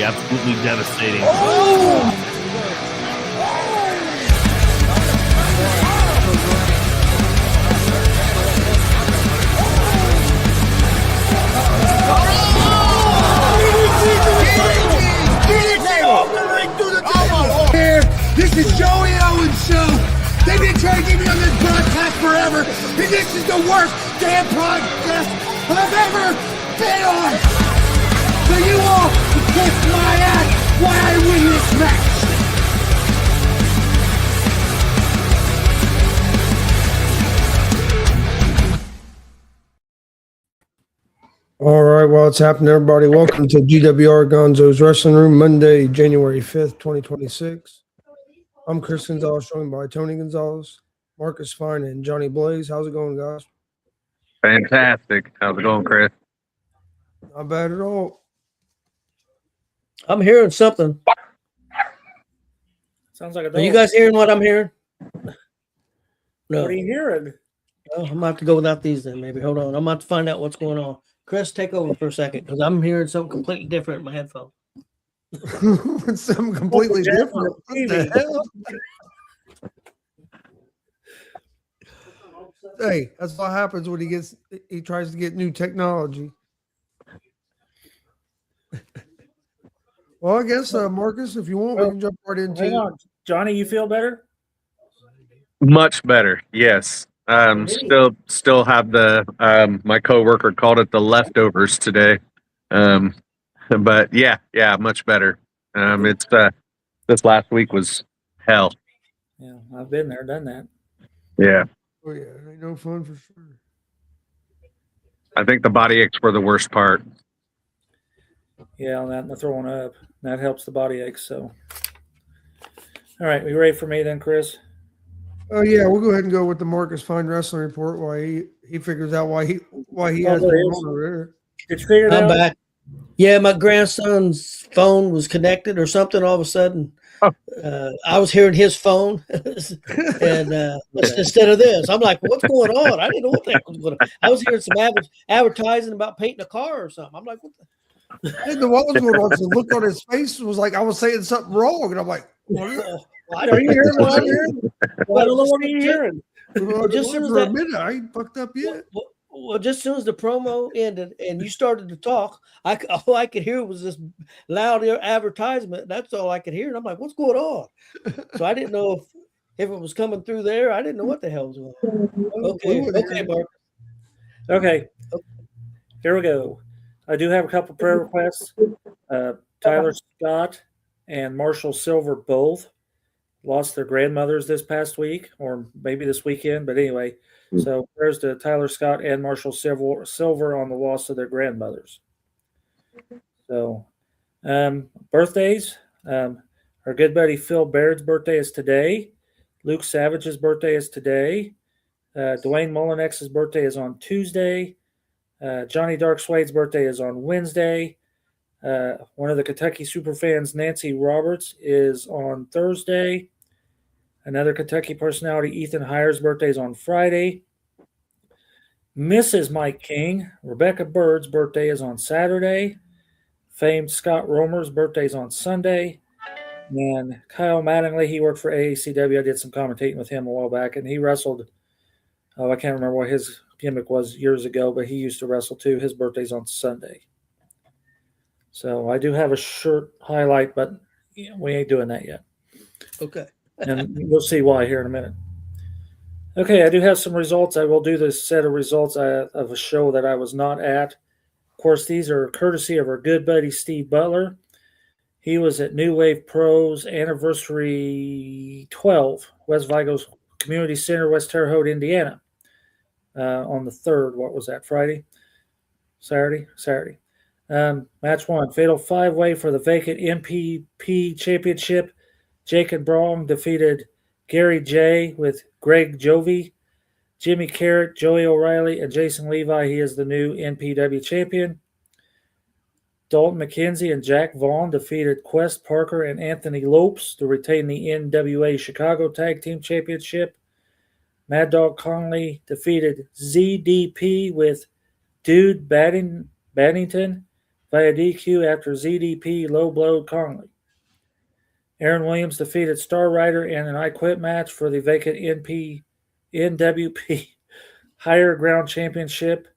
absolutely devastating. Oh! This is Joey Owens' show. They've been trying to get me on this broadcast forever, and this is the worst damn broadcast I've ever been on. So you all can kiss my ass while I win this match. All right, well, it's happening, everybody. Welcome to GWR Gonzo's Wrestling Room, Monday, January 5th, 2026. I'm Chris Gonzalez, joined by Tony Gonzalez, Marcus Fine, and Johnny Blaze. How's it going, guys? Fantastic. How's it going, Chris? Not bad at all. I'm hearing something. Sounds like a dog. Are you guys hearing what I'm hearing? No. What are you hearing? Oh, I'm going to have to go without these then, maybe. Hold on. I'm about to find out what's going on. Chris, take over for a second because I'm hearing something completely different in my headphones. Something completely different. What the hell? Hey, that's what happens when he tries to get new technology. Well, I guess, Marcus, if you want, we can jump right into Hang on. Johnny, you feel better? Much better. Yes. Still have the my coworker called it the leftovers today. But yeah, much better. It's this last week was hell. Yeah, I've been there, done that. Yeah. Oh, yeah, it ain't no fun for sure. I think the body aches were the worst part. Yeah, on that and the throwing up. That helps the body aches. So, all right, you ready for me then, Chris? Oh yeah, we'll go ahead and go with the Marcus Fine Wrestling Report while he figures out why he has there the it is. phone over there. Did you figure it I'm out? back. Yeah, my grandson's phone was connected or something. All of a sudden, I was hearing his phone, and instead of this, I'm like, "What's going on?" I didn't know what the heck was going on. I was hearing some advertising about painting a car or something. I'm like, "What the?" I didn't know what was going on. The look on his face was like I was saying something wrong, and I'm like, "What is that?" Are you hearing what I'm hearing? Well, I don't know what are you hearing. Well, just as for a that- minute, I ain't fucked up yet. Well, just as soon as the promo ended and you started to talk, all I could hear was this loud advertisement. That's all I could hear. And I'm like, what's going on? So I didn't know if it was coming through there. I didn't know what the hell was going on. Okay, Mark. Okay, here we go. I do have a couple prayer requests. Tyler Scott and Marshall Silver both lost their grandmothers this past week, or maybe this weekend. But anyway, so prayers to Tyler Scott and Marshall Silver on the loss of their grandmothers. So, birthdays. Our good buddy Phil Baird's birthday is today. Luke Savage's birthday is today. Dwayne Mullinex's birthday is on Tuesday. Johnny Dark Suede's birthday is on Wednesday. One of the Kentucky superfans, Nancy Roberts, is on Thursday. Another Kentucky personality, Ethan Heyer's birthday is on Friday. Mrs. Mike King, Rebecca Bird's birthday is on Saturday. Famed Scott Romer's birthday is on Sunday. And Kyle Mattingly, he worked for AACW. I did some commentating with him a while back, and he wrestled. I can't remember what his gimmick was years ago, but he used to wrestle too. His birthday's on Sunday. So I do have a shirt highlight, but we ain't doing that yet. Okay. And we'll see why here in a minute. Okay, I do have some results. I will do this set of results of a show that I was not at. Of course, these are courtesy of our good buddy Steve Butler. He was at New Wave Pros Anniversary 12, West Vigos Community Center, West Terre Haute, Indiana, on the 3rd. What was that, Friday? Saturday. Match 1, Fatal 5-Way for the vacant MPP Championship. Jacob Brong defeated Gary J. with Greg Jovie, Jimmy Carrot, Joey O'Reilly, and Jason Levi. He is the new NPW champion. Dalton McKenzie and Jack Vaughn defeated Quest Parker and Anthony Lopes to retain the NWA Chicago Tag Team Championship. Mad Dog Conley defeated ZDP with Dude Baddington via DQ after ZDP low-blowed Conley. Aaron Williams defeated Star Rider in an I Quit match for the vacant NWP Higher Ground Championship.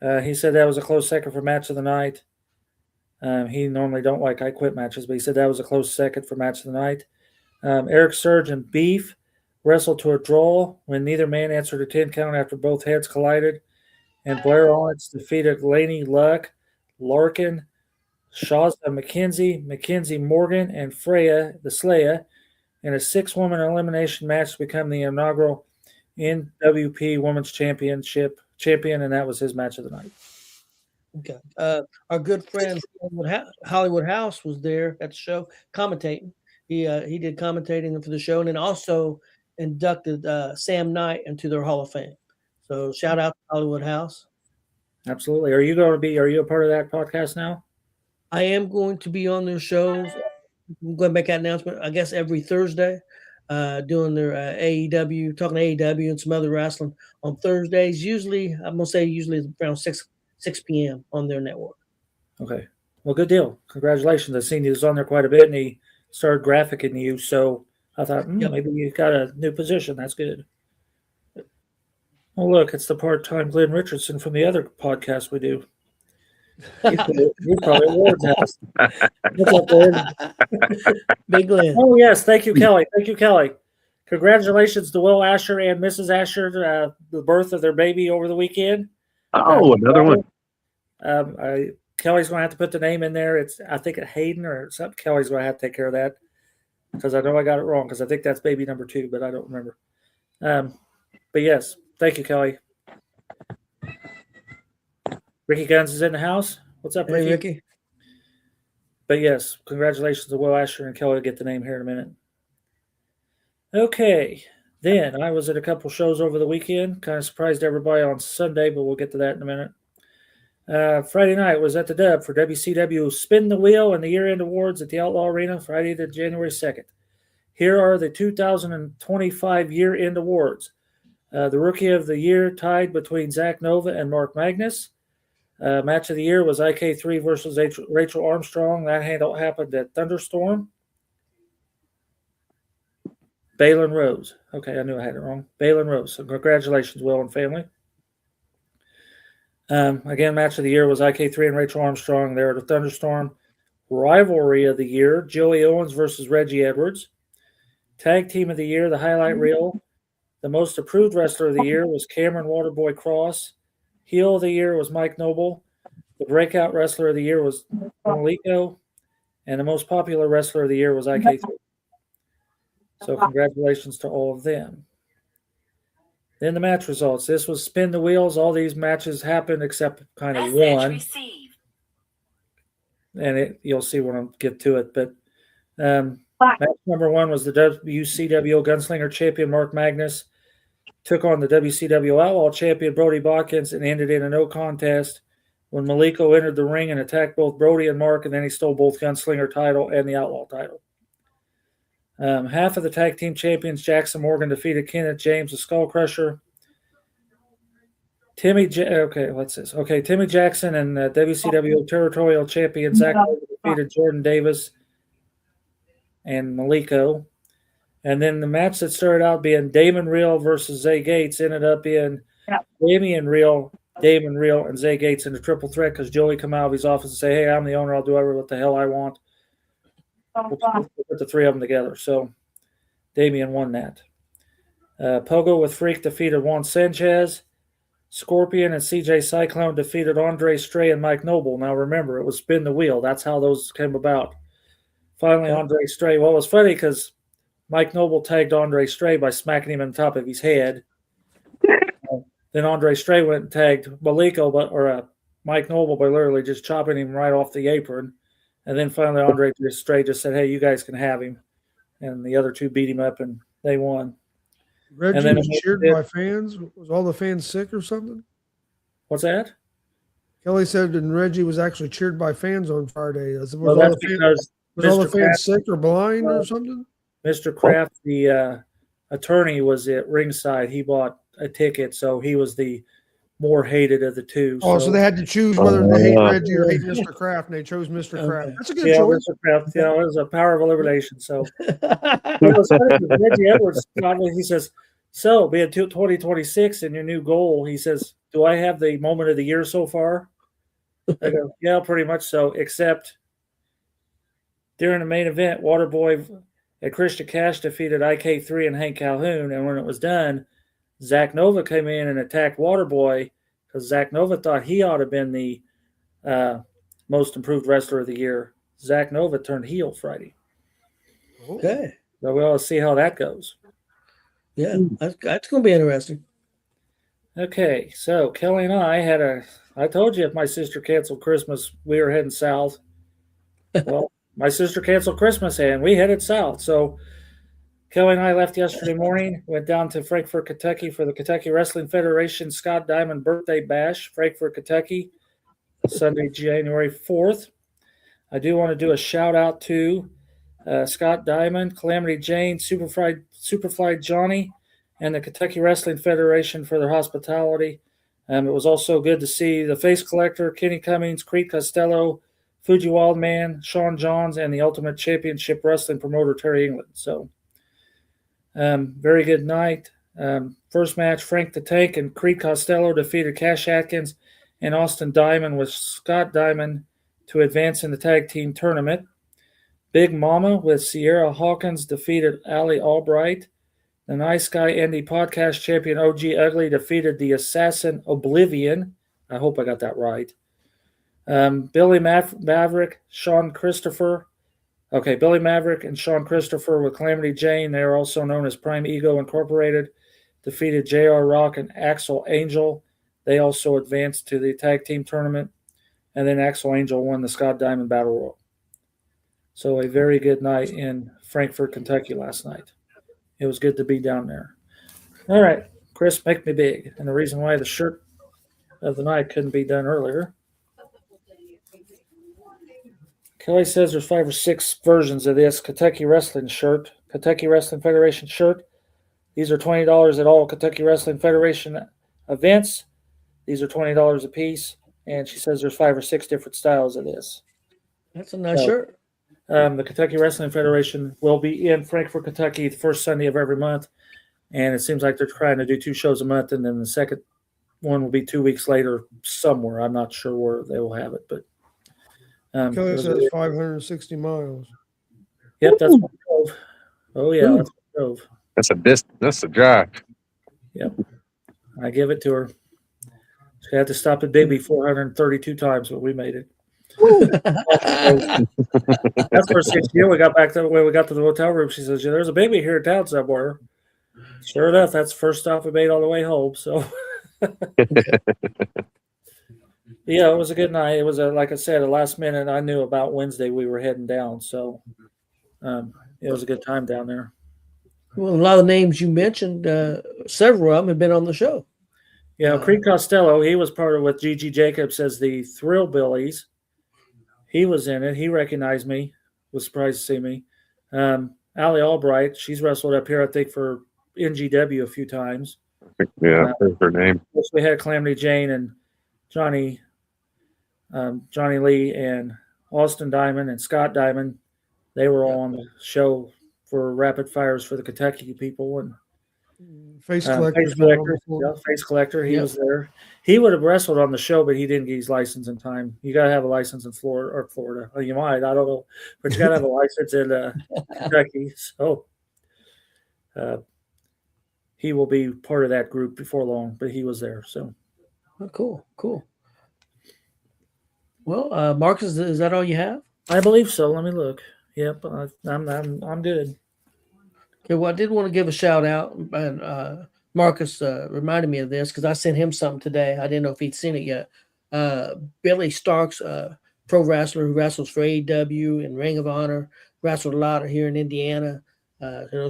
He said that was a close second for match of the night. He normally don't like I Quit matches, but he said that was a close second for match of the night. Eric Surge and Beef wrestled to a draw when neither man answered a 10 count after both heads collided. And Blair Onyx defeated Laney Luck, Larkin, Shazda Mackenzie Morgan, and Freya the Slaya in a 6-woman elimination match to become the inaugural NWP Women's champion, and that was his match of the night. Okay. Our good friend Hollywood House was there at the show commentating. He did commentating for the show, and then also inducted Sam Knight into their Hall of Fame. So shout out to Hollywood House. Absolutely. Are you a part of that podcast now? I am going to be on their shows. I'm going to make that announcement, I guess, every Thursday, doing their AEW, talking AEW and some other wrestling on Thursdays. Usually it's around 6 p.m. on their network. Okay. Well, good deal. Congratulations. I've seen you was on there quite a bit, and he started graphicing you. So I thought, maybe you got a new position. That's good. Oh, look, it's the part-time Glenn Richardson from the other podcast we do. You're probably at Ward's house. What's up, Glenn? Big Glenn. Oh, yes. Thank you, Kelly. Congratulations to Will Asher and Mrs. Asher, the birth of their baby over the weekend. Oh, another one. Kelly's going to have to put the name in there. I think it's Hayden or something. Kelly's going to have to take care of that because I know I got it wrong because I think that's baby number 2, but I don't remember. But yes, thank you, Kelly. Ricky Guns is in the house. What's up, Ricky? Hey, Ricky. But yes, congratulations to Will Asher and Kelly to get the name here in a minute. Okay. Then I was at a couple shows over the weekend. Kind of surprised everybody on Sunday, but we'll get to that in a minute. Friday night was at the Dub for WCW Spin the Wheel and the year-end awards at the Outlaw Arena, Friday to January 2nd. Here are the 2025 year-end awards. The Rookie of the Year tied between Zach Nova and Mark Magnus. Match of the year was IK3 versus Rachel Armstrong. That happened at Thunderstorm. Balin Rose. Okay, I knew I had it wrong. Balin Rose. So congratulations, Will and family. Again, match of the year was IK3 and Rachel Armstrong there at the Thunderstorm. Rivalry of the year, Joey Owens versus Reggie Edwards. Tag team of the year, the highlight reel. The most approved wrestler of the year was Cameron Waterboy Cross. Heel of the year was Mike Noble. The breakout wrestler of the year was Maliko. And the most popular wrestler of the year was IK3. So congratulations to all of them. Then the match results. This was Spin the Wheels. All these matches happened except kind of one. And you'll see when I get to it. But match number 1 was the WCW Gunslinger champion Mark Magnus. Took on the WCW Outlaw champion Brody Botkins and ended in a no contest when Maliko entered the ring and attacked both Brody and Mark, and then he stole both Gunslinger title and the Outlaw title. Half of the tag team champions, Jackson Morgan, defeated Kenneth James, the Skull Crusher. Timmy Jackson and WCW Territorial Champion Zach defeated Jordan Davis and Maliko. And then the match that started out being Damon Real versus Zay Gates ended up being Damon Real, and Zay Gates in a triple threat because Joey come out of his office and say, "Hey, I'm the owner. I'll do whatever what the hell I want." We'll put the 3 of them together. So Damian won that. Pogo with Freak defeated Juan Sanchez. Scorpion and CJ Cyclone defeated Andre Stray and Mike Noble. Now remember, it was Spin the Wheel. That's how those came about. Finally, Andre Stray. Well, it was funny because Mike Noble tagged Andre Stray by smacking him on top of his head. Then Andre Stray went and tagged Mike Noble by literally just chopping him right off the apron. And then finally Andre Stray just said, "Hey, you guys can have him." And the other 2 beat him up, and they won. Reggie was cheered by fans. Was all the fans sick or something? What's that? Kelly said, and Reggie was actually cheered by fans on Friday. Was all the fans sick or blind or something? Mr. Kraft, the attorney, was at ringside. He bought a ticket, so he was the more hated of the two. Oh, so they had to choose whether they hate Reggie or hate Mr. Kraft, and they chose Mr. Kraft. That's a good choice. Mr. Kraft, it was a power of elimination. So it was funny because Reggie Edwards, he says, so being 2026 and your new goal, he says, do I have the moment of the year so far? I go, yeah, pretty much so, except during the main event, Waterboy and Christian Cash defeated IK3 and Hank Calhoun, and when it was done, Zach Nova came in and attacked Waterboy because Zach Nova thought he ought to have been the most improved wrestler of the year. Zach Nova turned heel Friday. Okay. So we'll see how that goes. Yeah, that's going to be interesting. Okay, so Kelly and I told you if my sister canceled Christmas, we were heading south. Well, my sister canceled Christmas and we headed south. So Kelly and I left yesterday morning, went down to Frankfort, Kentucky for the Kentucky Wrestling Federation Scott Diamond Birthday Bash, Frankfort, Kentucky, Sunday, January 4th. I want to do a shout out to Scott Diamond, Calamity Jane, Superfly Johnny, and the Kentucky Wrestling Federation for their hospitality. It was also good to see the Face Collector, Kenny Cummings, Creed Costello, Fuji Wildman, Sean Johns, and the Ultimate Championship Wrestling promoter, Terry England. So, very good night. First match, Frank the Tank and Creed Costello defeated Cash Atkins and Austin Diamond with Scott Diamond to advance in the tag team tournament. Big Mama with Sierra Hawkins defeated Allie Albright. The Nice Guy Indie Podcast champion OG Ugly defeated the Assassin Oblivion. I hope I got that right. Billy Maverick, Sean Christopher. Okay, Billy Maverick and Sean Christopher with Calamity Jane. They are also known as Prime Ego Incorporated. Defeated JR Rock and Axel Angel. They also advanced to the tag team tournament. And then Axel Angel won the Scott Diamond Battle Royal. So a very good night in Frankfort, Kentucky last night. It was good to be down there. All right, Chris, make me big. And the reason why the shirt of the night couldn't be done earlier. Kelly says there's 5 or 6 versions of this Kentucky Wrestling shirt, Kentucky Wrestling Federation shirt. These are $20 at all Kentucky Wrestling Federation events. These are $20 a piece. And she says there's 5 or 6 different styles of this. That's a nice shirt. The Kentucky Wrestling Federation will be in Frankfort, Kentucky, the first Sunday of every month. And it seems like they're trying to do 2 shows a month. And then the second one will be 2 weeks later somewhere. I'm not sure where they will have it. But Kelly says 560 miles. Yep, that's what I drove. Oh, yeah, that's what I drove. That's a drive. Yep. I give it to her. She had to stop at Bigby 432 times, but we made it. That's first 6 year. We got back to when we got to the hotel room. She says, "There's a baby here in town somewhere." Sure enough, that's the first stop we made all the way home. So, yeah, it was a good night. It was like I said, a last minute. I knew about Wednesday we were heading down, so it was a good time down there. Well, a lot of the names you mentioned, several of them have been on the show. Yeah, Creed Costello, he was part of what Gigi Jacobs as the Thrill Billies. He was in it. He recognized me. Was surprised to see me. Allie Albright, she's wrestled up here, I think, for NGW a few times. Yeah, that's her name. We had Calamity Jane and Johnny Lee and Austin Diamond and Scott Diamond. They were all on the show for rapid fires for the Kentucky people. And Face Collector, he was there. He would have wrestled on the show, but he didn't get his license in time. You got to have a license in Florida. Well, you might, I don't know, but you got to have a license in Kentucky. So he will be part of that group before long, but he was there. So cool. Well, Marcus, is that all you have? I believe so. Let me look. Yep, I'm good. Okay, well, I did want to give a shout out, and Marcus reminded me of this because I sent him something today. I didn't know if he'd seen it yet. Billy Starks, pro wrestler who wrestles for AEW and Ring of Honor, wrestled a lot here in Indiana.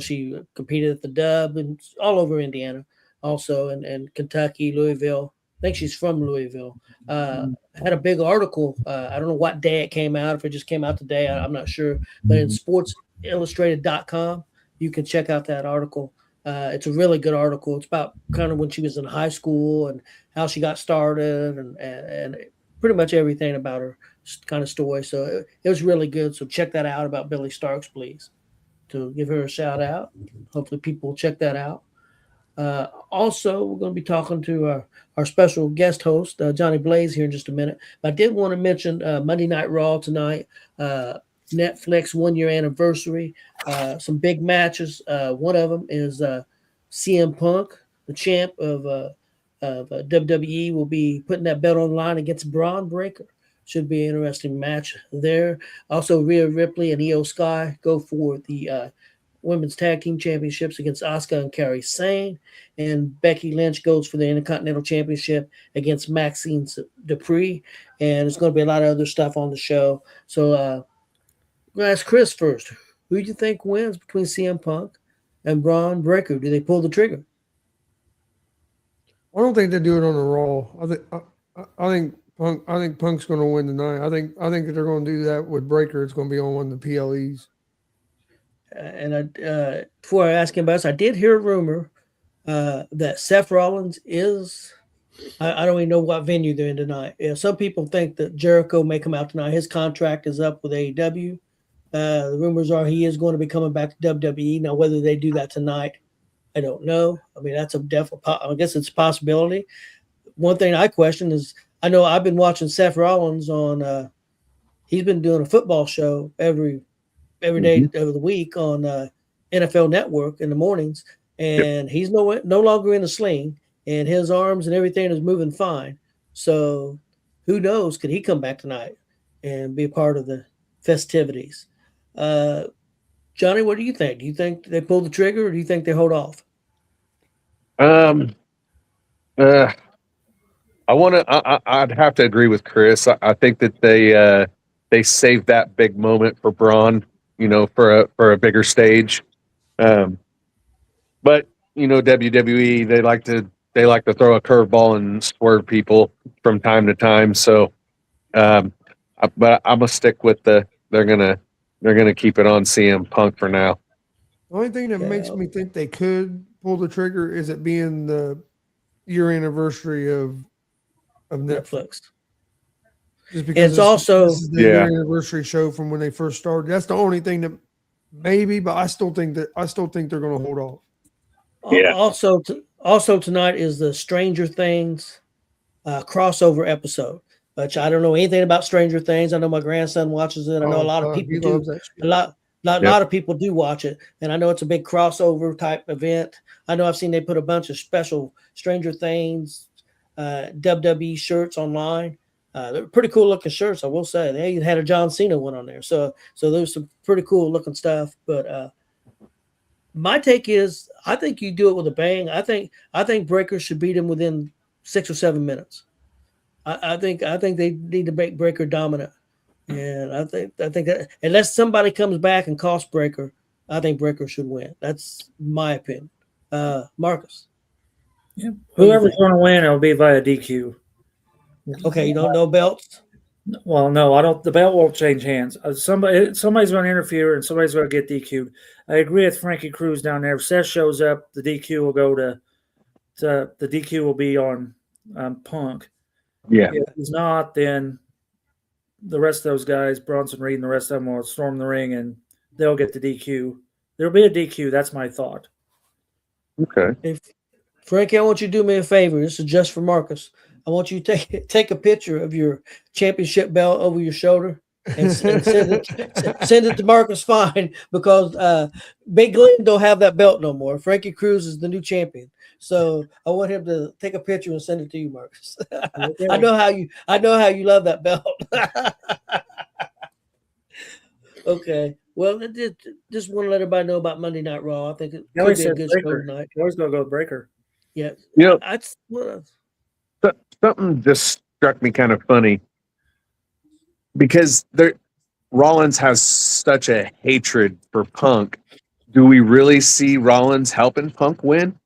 She competed at the Dub and all over Indiana, also in Kentucky, Louisville. I think she's from Louisville. Had a big article. I don't know what day it came out. If it just came out today, I'm not sure. But in sportsillustrated.com, you can check out that article. It's a really good article. It's about kind of when she was in high school and how she got started and pretty much everything about her kind of story. So it was really good. So check that out about Billy Starks, please, to give her a shout out. Hopefully people will check that out. Also, we're going to be talking to our special guest host, Johnny Blaze, here in just a minute. But I did want to mention Monday Night Raw tonight, Netflix 1 year anniversary, some big matches. One of them is CM Punk, the champ of WWE, will be putting that belt on the line against Braun Breaker. Should be an interesting match there. Also, Rhea Ripley and Io Sky go for the Women's Tag Team Championships against Asuka and Kairi Sane. And Becky Lynch goes for the Intercontinental Championship against Maxine Dupree. And there's going to be a lot of other stuff on the show. So I'm going to ask Chris first. Who do you think wins between CM Punk and Braun Breaker? Do they pull the trigger? I don't think they do it on the Raw. I think Punk's going to win tonight. I think if they're going to do that with Breaker, it's going to be on one of the PLEs. And before I ask him about this, I did hear a rumor that Seth Rollins is. I don't even know what venue they're in tonight. Yeah, some people think that Jericho may come out tonight. His contract is up with AEW. The rumors are he is going to be coming back to WWE. Now, whether they do that tonight, I don't know. I mean, that's a definite. I guess it's a possibility. One thing I question is, I know I've been watching Seth Rollins on. He's been doing a football show every day of the week on NFL Network in the mornings, and he's no longer in a sling, and his arms and everything is moving fine. So, who knows? Could he come back tonight and be a part of the festivities? Johnny, what do you think? Do you think they pull the trigger, or do you think they hold off? I'd have to agree with Chris. I think that they saved that big moment for Braun, for a bigger stage. But WWE, they like to throw a curveball and swerve people from time to time. So, but I'm gonna stick with they're gonna keep it on CM Punk for now. The only thing that makes me think they could pull the trigger is it being the year anniversary of Netflix. Just because it's also this is the year anniversary show from when they first started. That's the only thing that maybe, but I still think they're going to hold off. Yeah. Also tonight is the Stranger Things crossover episode, which I don't know anything about Stranger Things. I know my grandson watches it. I know a lot of people do. A lot of people do watch it, and I know it's a big crossover type event. I know I've seen they put a bunch of special Stranger Things WWE shirts online. They're pretty cool looking shirts, I will say. They even had a John Cena one on there, so there's some pretty cool looking stuff. But my take is, I think you do it with a bang. I think Breaker should beat him within 6 or 7 minutes. I think they need to make Breaker dominant, and I think that unless somebody comes back and costs Breaker, I think Breaker should win. That's my opinion. Marcus, yeah, whoever's going to win, it'll be via DQ. Okay, you don't know belts. Well, no, I don't. The belt won't change hands. Somebody's going to interfere, and somebody's going to get DQ'd. I agree with Frankie Cruz down there. If Seth shows up, the DQ will go to the DQ will be on Punk. Yeah. If he's not, then the rest of those guys, Bronson Reed and the rest of them, will storm the ring, and they'll get the DQ. There'll be a DQ. That's my thought. Okay. Frankie, I want you to do me a favor. This is just for Marcus. I want you to take a picture of your championship belt over your shoulder and send it to Marcus Fine, because Big Glenn don't have that belt no more. Frankie Cruz is the new champion, so I want him to take a picture and send it to you, Marcus. Okay. I know how you love that belt. Okay. Well, just want to let everybody know about Monday Night Raw. I think it could be a good show tonight. You always going to go Breaker. Yeah. Something just struck me kind of funny, because Rollins has such a hatred for Punk. Do we really see Rollins helping Punk win?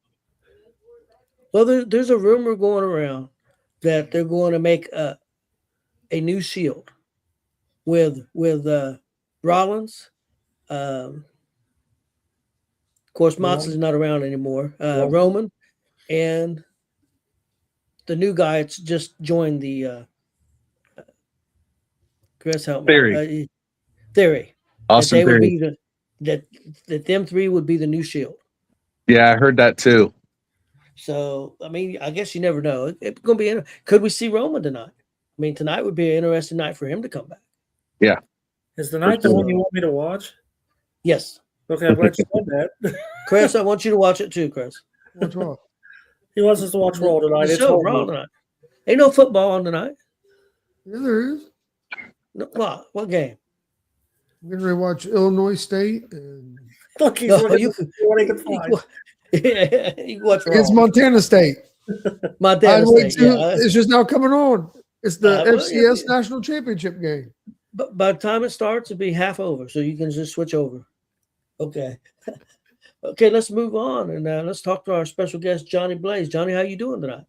Well, there's a rumor going around that they're going to make a new Shield with Rollins. Of course, Moxley's not around anymore. Roman and the new guy. It's just joined the. Chris, help me. Theory. Awesome that they would Theory. be that them three would be the new Shield. Yeah, I heard that too. So I mean, I guess you never know. It's going to be. Could we see Roman tonight? I mean, tonight would be an interesting night for him to come back. Yeah. Is the night the one you want me to watch? Yes. Okay, I'm glad you said that. Chris, I want you to watch it too, Chris. What's wrong? He wants us to watch Raw tonight. The It's show, home Raw week. tonight. Ain't no football on tonight. Yeah, there is. No, what game? I'm going to watch Illinois State and Look, he's No, looking you for what he can find. You can watch Raw. against Montana State. Montana State. Yeah. It's just now coming on. It's the well, FCS yeah. National Championship game. But by the time it starts, it'll be half over, so you can just switch over. Okay. Okay, let's move on and let's talk to our special guest, Johnny Blaze. Johnny, how you doing tonight?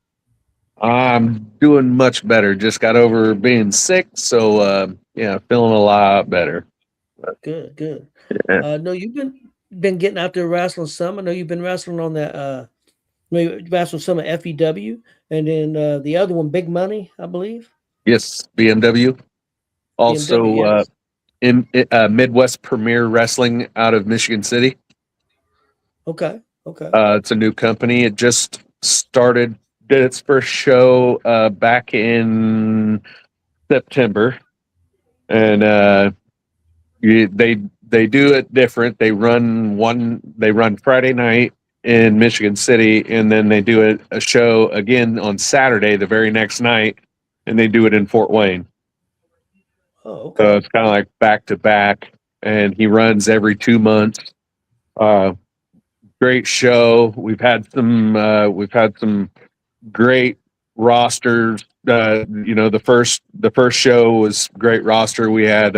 I'm doing much better. Just got over being sick, so yeah, feeling a lot better. Good, good. Yeah. No, you've been getting out there wrestling some. I know you've been wrestling on that. Maybe wrestling some at FEW, and then the other one, Big Money, I believe. Yes, BMW. Also, BMW, yes. in Midwest Premier Wrestling out of Michigan City. Okay. Okay. It's a new company. It just did its first show back in September, and they do it different. They run Friday night in Michigan City, and then they do a show again on Saturday, the very next night, and they do it in Fort Wayne. Oh, okay. So it's kind of like back to back, and he runs every 2 months. Great show. We've had some great rosters. The first show was great roster. We had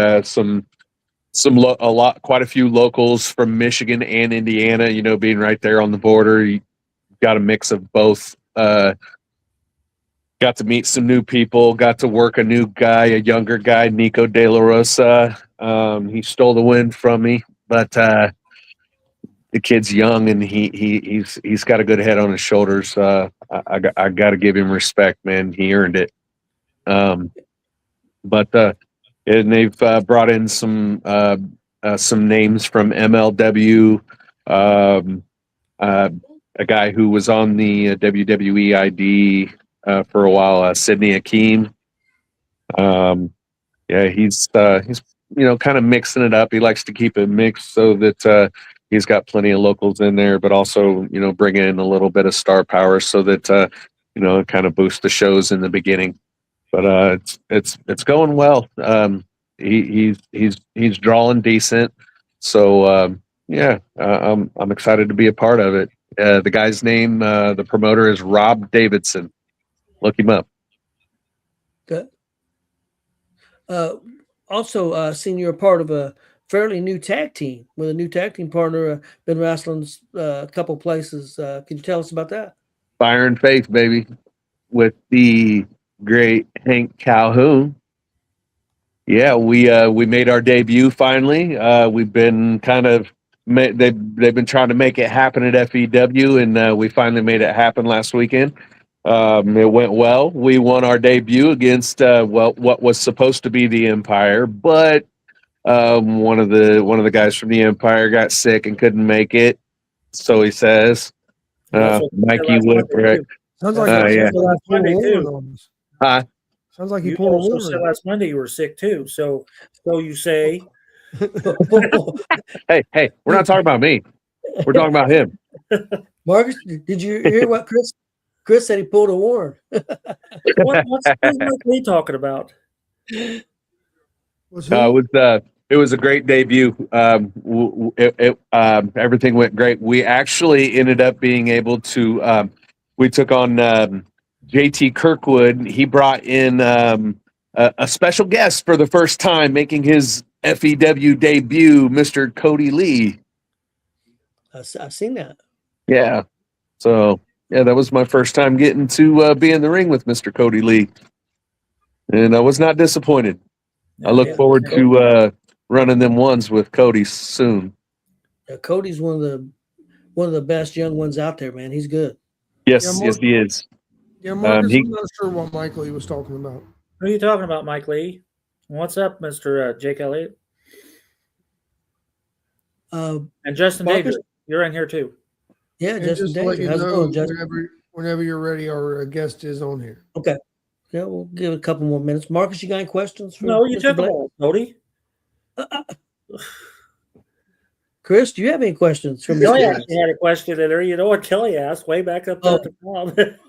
quite a few locals from Michigan and Indiana. You know, being right there on the border, you got a mix of both. Got to meet some new people. Got to work a new guy, a younger guy, Nico De La Rosa. He stole the win from me, but the kid's young and he's got a good head on his shoulders. I got to give him respect, man. He earned it. And they've brought in some names from MLW. A guy who was on the WWE ID for a while, Sidney Akeem. Yeah, he's kind of mixing it up. He likes to keep it mixed so that he's got plenty of locals in there, but also bring in a little bit of star power so that kind of boost the shows in the beginning. But it's going well. He's drawing decent, so yeah, I'm excited to be a part of it. The guy's name, the promoter, is Rob Davidson. Look him up. Good. Also, seen you're a part of a fairly new tag team with a new tag team partner. Been wrestling a couple places. Can you tell us about that? Fire and Faith, baby, with the great Hank Calhoun. Yeah, we made our debut finally. We've been they've been trying to make it happen at FEW, and we finally made it happen last weekend. It went well. We won our debut against what was supposed to be the Empire, but one of the guys from the Empire got sick and couldn't make it. So he says, Mikey Woodbridge. Sounds like yeah. last Monday too. Huh? Sounds like You he pulled a also Warren. said last Monday you were sick too. So you say, Hey, we're not talking about me. We're talking about him. Marcus, did you hear what Chris said? He pulled a Warren. what's he talking about? It was a great debut. Everything went great. We actually ended up being able to. We took on JT Kirkwood. He brought in a special guest for the first time, making his FEW debut, Mr. Cody Lee. I've seen that. Yeah. So yeah, that was my first time getting to be in the ring with Mr. Cody Lee, and I was not disappointed. I look forward to running them ones with Cody soon. Cody's one of the one of the best young ones out there, man. He's good. Yes, Yeah, yes, he is. Yeah, Marcus, he- I'm not sure what Mike Lee was talking about. Who are you talking about, Mike Lee? What's up, Mr. Jake Elliott? And Justin Marcus? Danger, you're in here too. Yeah, And Justin just to let Danger. you How's it know, going, Justin? whenever you're ready, our guest is on here. Okay. Yeah, we'll give it a couple more minutes. Marcus, you got any questions for No, you Mr. took them Blake? all, Cody. Chris, do you have any questions for Kelly Mr. actually Blake? had a question in there. You know what Kelly asked way back up there at the top?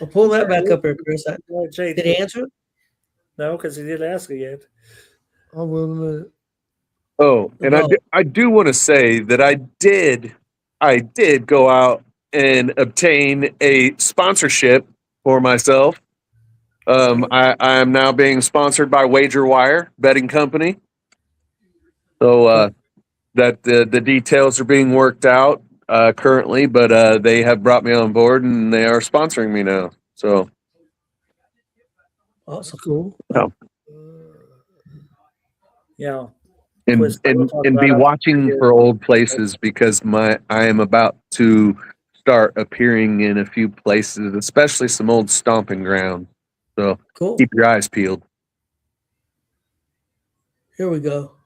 I'll pull that back up here, Chris. Did Did he answer it? No, because he didn't ask it yet. I will in a minute. Oh, and I do want to say that I did go out and obtain a sponsorship for myself. I am now being sponsored by WagerWire betting company. So that the details are being worked out currently, but they have brought me on board and they are sponsoring me now. So Awesome. Cool. Yeah. Yeah. and Twist, we'll talk about be it. watching for old places because I am about to start appearing in a few places, especially some old stomping grounds. So Cool. keep your eyes peeled. Here we go.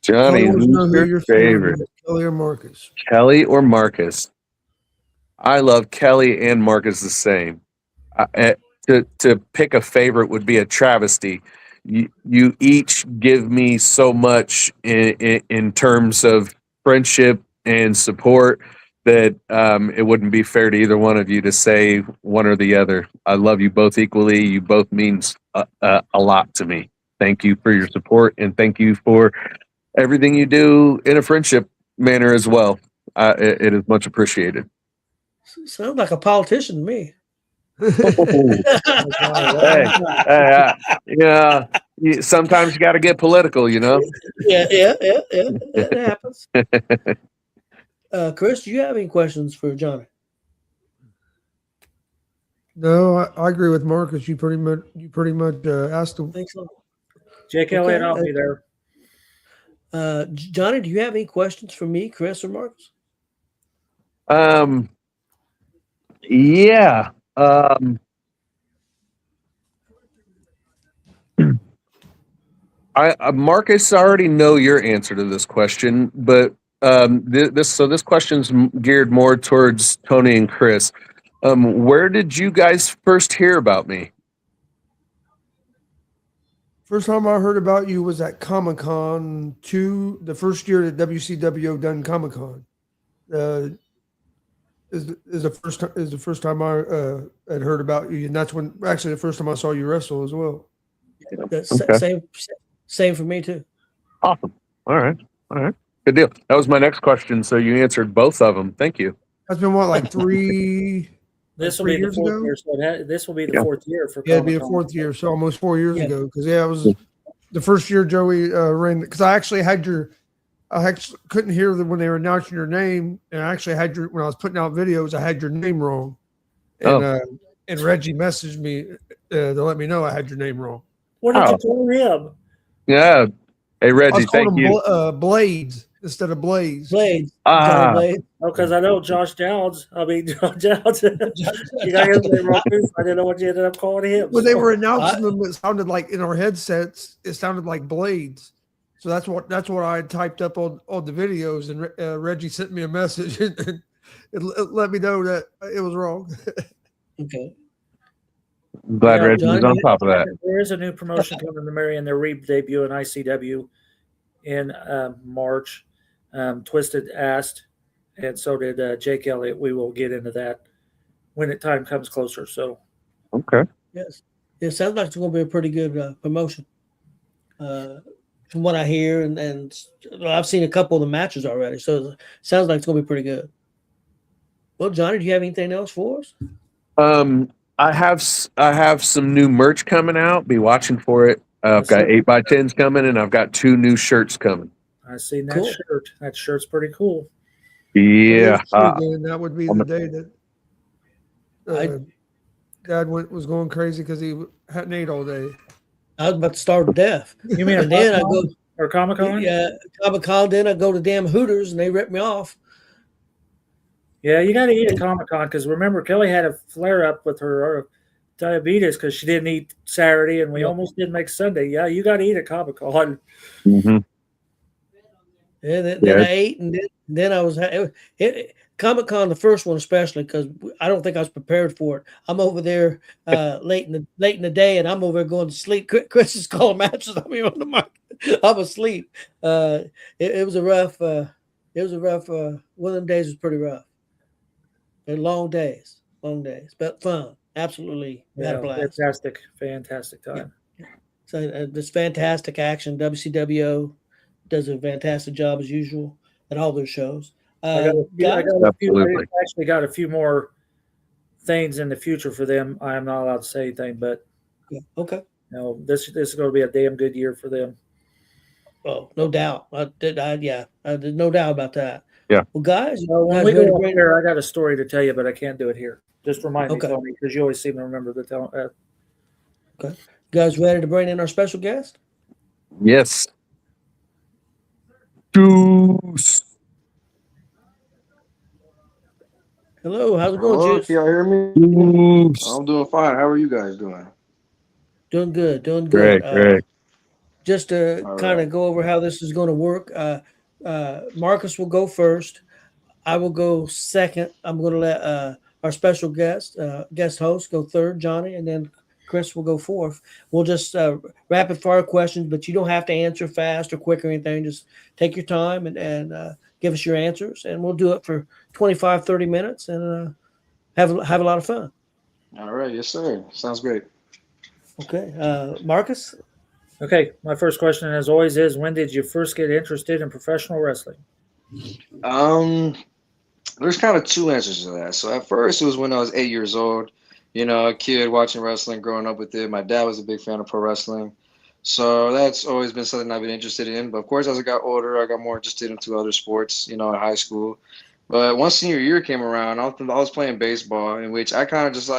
Johnny, Kelly wants to know who's who your your favorite favorite? is, Kelly or Marcus. Kelly or Marcus? I love Kelly and Marcus the same. To pick a favorite would be a travesty. You each give me so much in terms of friendship and support that it wouldn't be fair to either one of you to say one or the other. I love you both equally. You both means a lot to me. Thank you for your support and thank you for everything you do in a friendship manner as well. It is much appreciated. Sounds like a politician to me. Hey, yeah. Sometimes you got to get political, you know. Yeah. It happens. Chris, do you have any questions for Johnny? No, I agree with Marcus. You pretty much asked him. I think so. Jake Elliott, I'll be there. Johnny, do you have any questions for me, Chris, or Marcus? Yeah. Marcus, I already know your answer to this question, but this question's geared more towards Tony and Chris. Where did you guys first hear about me? First time I heard about you was at Comic-Con 2, the first year that WCWO done Comic-Con. Is the first time I had heard about you, and that's when actually the first time I saw you wrestle as well. That's Okay. same for me too. Awesome. All right. Good deal. That was my next question, so you answered both of them. Thank you. That's been what, like three? This will three be the years fourth ago? year. So this will be the Yeah. fourth year for Yeah, it'd be the Comic-Con. fourth year, so almost 4 years Yeah. ago. Because it was the first year Joey ran. Because I actually couldn't hear when they were announcing your name, and I actually had when I was putting out videos, I had your name wrong, and Reggie messaged me to let me know I had your name wrong. What did you call him? Yeah. Hey, I Reggie, was calling thank him you. Blades instead of Blaze. Blades. Ah. Johnny Blades. Oh, because I know Josh Dowds. John Dowds. You got his name wrong too. So I didn't know what you ended up calling him. When they were announcing them, it sounded like in our headsets, it sounded like Blades. So that's what I had typed up on the videos, and Reggie sent me a message and it let me know that it was wrong. Okay. I'm glad Reggie was on top of that. There is a new promotion coming to Marion. They're re-debuting ICW in March. Twisted asked, and so did Jake Elliott. We will get into that when time comes closer. So, Okay. Yes. It sounds like it's going to be a pretty good promotion. From what I hear, and I've seen a couple of the matches already, so it sounds like it's going to be pretty good. Well, Johnny, do you have anything else for us? I have some new merch coming out. Be watching for it. I've got 8x10s coming, and I've got 2 new shirts coming. I seen that Cool. shirt. That shirt's pretty cool. Yeah. Then that would be the day that Dad was going crazy because he hadn't ate all day. I was about to starve to death. You mean And then I go, or Comic Con? Yeah, Comic Con. Then I go to damn Hooters and they rip me off. Yeah, you got to eat at Comic Con because remember Kelly had a flare up with her diabetes because she didn't eat Saturday and we almost didn't make Sunday. Yeah, you got to eat at Comic Con. Mm-hmm. And then Yeah. I ate, and then I was Comic Con, the first one especially, because I don't think I was prepared for it. I'm over there late in the day, and I'm over there going to sleep. Chris is calling matches on me on the mic. I'm asleep. It was a rough. One of them days was pretty rough. They're long days, but fun. Absolutely, we had a blast. Fantastic time. Yeah. So this fantastic action. WCWO does a fantastic job as usual at all their shows. I actually got a few more things in the future for them. I am not allowed to say anything, but okay. This is going to be a damn good year for them. Oh, no doubt. There's no doubt about that. Yeah. Well, guys, when we go up there, I got a story to tell you, but I can't do it here. Just remind me, Tony, because you always seem to remember the tell. Okay. You guys ready to bring in our special guest? Yes. Juice. Hello, how's it going, Juice? Can y'all hear me? Juice. I'm doing fine. How are you guys doing? Doing good. Great. Just to kind of go over how this is going to work, Marcus will go first. I will go second. I'm going to let our special guest host, go third, Johnny, and then Chris will go fourth. We'll just rapid fire questions, but you don't have to answer fast or quick or anything. Just take your time and give us your answers, and we'll do it for 25, 30 minutes and have a lot of fun. All right. Yes, sir. Sounds great. Okay. Marcus? Okay. My first question, as always, is when did you first get interested in professional wrestling? There's kind of two answers to that. So at first, it was when I was 8 years old. You know, a kid watching wrestling, growing up with it. My dad was a big fan of pro wrestling. So that's always been something I've been interested in. But of course, as I got older, I got more interested into other sports, you know, in high school. But once senior year came around, I was playing baseball, in which I kind of just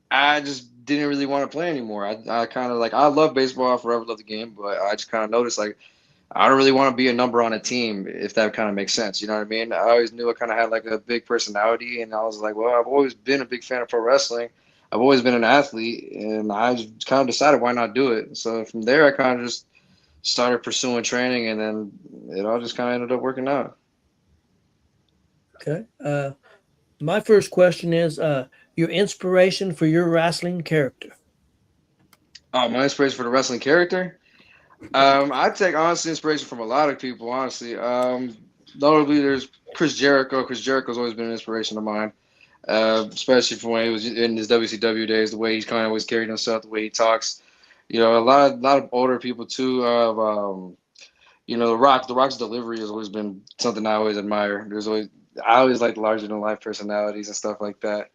I just didn't really want to play anymore. I kind of I love baseball, I forever love the game, but I just kind of noticed I don't really want to be a number on a team, if that kind of makes sense. You know what I mean? I always knew I kind of had a big personality, and I was like, well, I've always been a big fan of pro wrestling. I've always been an athlete, and I just kind of decided why not do it. So from there, I kind of just started pursuing training, and then it all just kind of ended up working out. Okay. My first question is your inspiration for your wrestling character. Oh, my inspiration for the wrestling character? I take honestly inspiration from a lot of people. Honestly, notably there's Chris Jericho. Chris Jericho's always been an inspiration of mine, especially from when he was in his WCW days. The way he's kind of always carried himself, the way he talks. You know, a lot of older people too. You know, The Rock. The Rock's delivery has always been something I always admire. I always like larger than life personalities and stuff like that.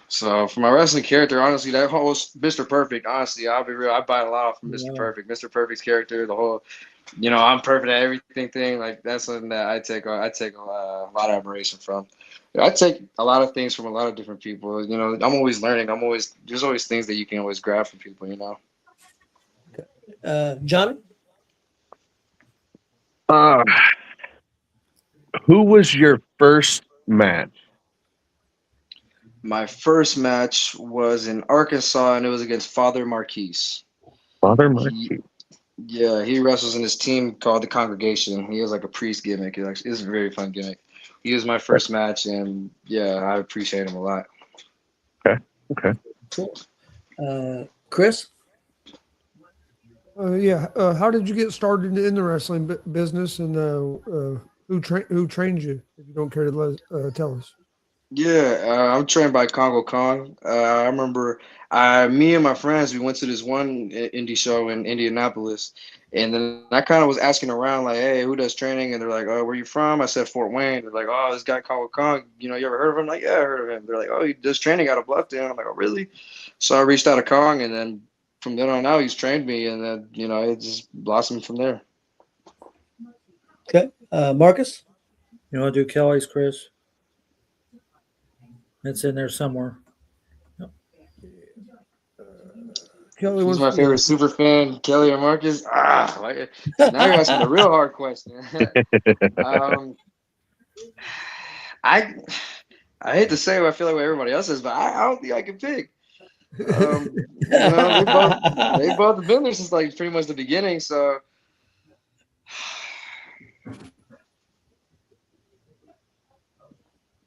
So for my wrestling character, honestly, that whole Mr. Perfect, honestly, I'll be real. I buy a lot off from Mr. Perfect. Mr. Perfect's character, the whole, you know, I'm perfect at everything thing. That's something that I take a lot of admiration from. I take a lot of things from a lot of different people. You know, I'm always learning. There's always things that you can always grab from people. You know. Johnny. Who was your first match? My first match was in Arkansas, and it was against Father Marquise. Father Marquise. He wrestles in his team called the Congregation. He has a priest gimmick. It's a very fun gimmick. He was my first match, and I appreciate him a lot. Okay. Cool. Chris? How did you get started in the wrestling business, and who trained you? If you don't care to tell us. I'm trained by Congo Kong. I remember me and my friends, we went to this one indie show in Indianapolis, and then I kind of was asking around hey, who does training? And they're like, oh, where you from? I said Fort Wayne. They're like, oh, this guy Congo Kong, you ever heard of him? I'm like, yeah, I heard of him. They're like, oh, he does training out of Bluffton. I'm like, oh, really? So I reached out to Kong, and then from then on out, he's trained me, and then it just blossomed from there. Okay, Marcus. You want to do Kelly's, Chris? It's in there somewhere. Kelly Who's wants my to favorite super fan, Kelly or Marcus? Now you're asking the real hard question. um, I I hate to say what I feel like what everybody else says, but I don't think I can pick. They both have been there since like pretty much the beginning. So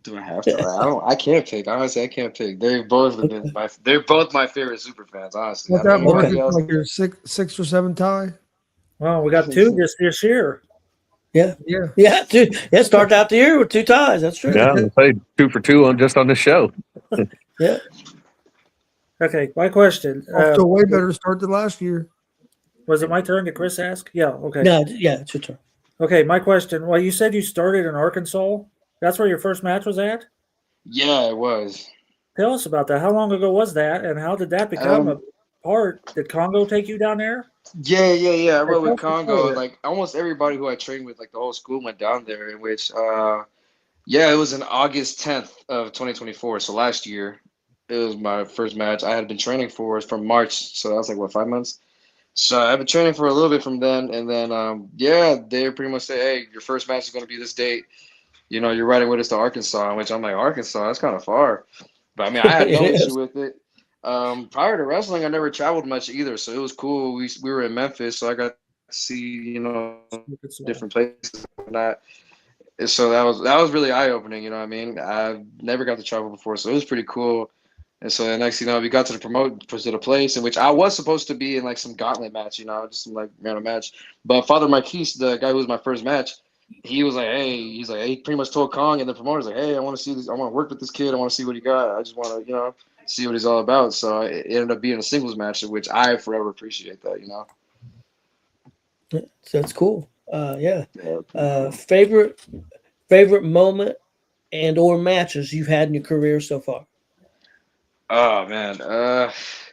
do I have to? I can't pick. Honestly, I can't pick. They're both my favorite super fans. Honestly, What's I know that, everybody Marcus? else. Like your six or seven tie? Well, we got two this year. Yeah. Yeah. Yeah. It started out the year with 2 ties. That's true. Yeah, I played 2 for 2 on the show. Yeah. Okay, my question. Off to a way better start than last year. Was it my turn? Did Chris ask? Yeah, okay. No, yeah, it's your turn. Okay, my question. Well, you said you started in Arkansas. That's where your first match was at? Yeah, it was. Tell us about that. How long ago was that, and how did that become a part? Did Congo take you down there? Yeah. I rode with Tell us Congo. about it. Like almost everybody who I trained with, like the whole school went down there. In which, yeah, it was in August 10th of 2024. So last year, it was my first match. I had been training for from March, so that was like what 5 months. So I've been training for a little bit from then, and then yeah, they pretty much say, hey, your first match is going to be this date. You know, you're riding with us to Arkansas, which I'm like, Arkansas, that's kind of far. But I mean, I had no Yes. issue with it. Prior to wrestling, I never traveled much either, so it was cool. We were in Memphis, so I got to see different places and that. And so that was really eye opening. You know what I mean? I've never got to travel before, so it was pretty cool. And so the next, we got to the place in which I was supposed to be in like some gauntlet match, just some like random match. But Father Marquise, the guy who was my first match, he was like, hey, he pretty much told Kong and the promoter's like, hey, I want to see this. I want to work with this kid. I want to see what he got. I just want to, see what he's all about. So it ended up being a singles match, which I forever appreciate that. That's cool. Yeah. Yeah. Favorite moment and or matches you've had in your career so far? Oh man,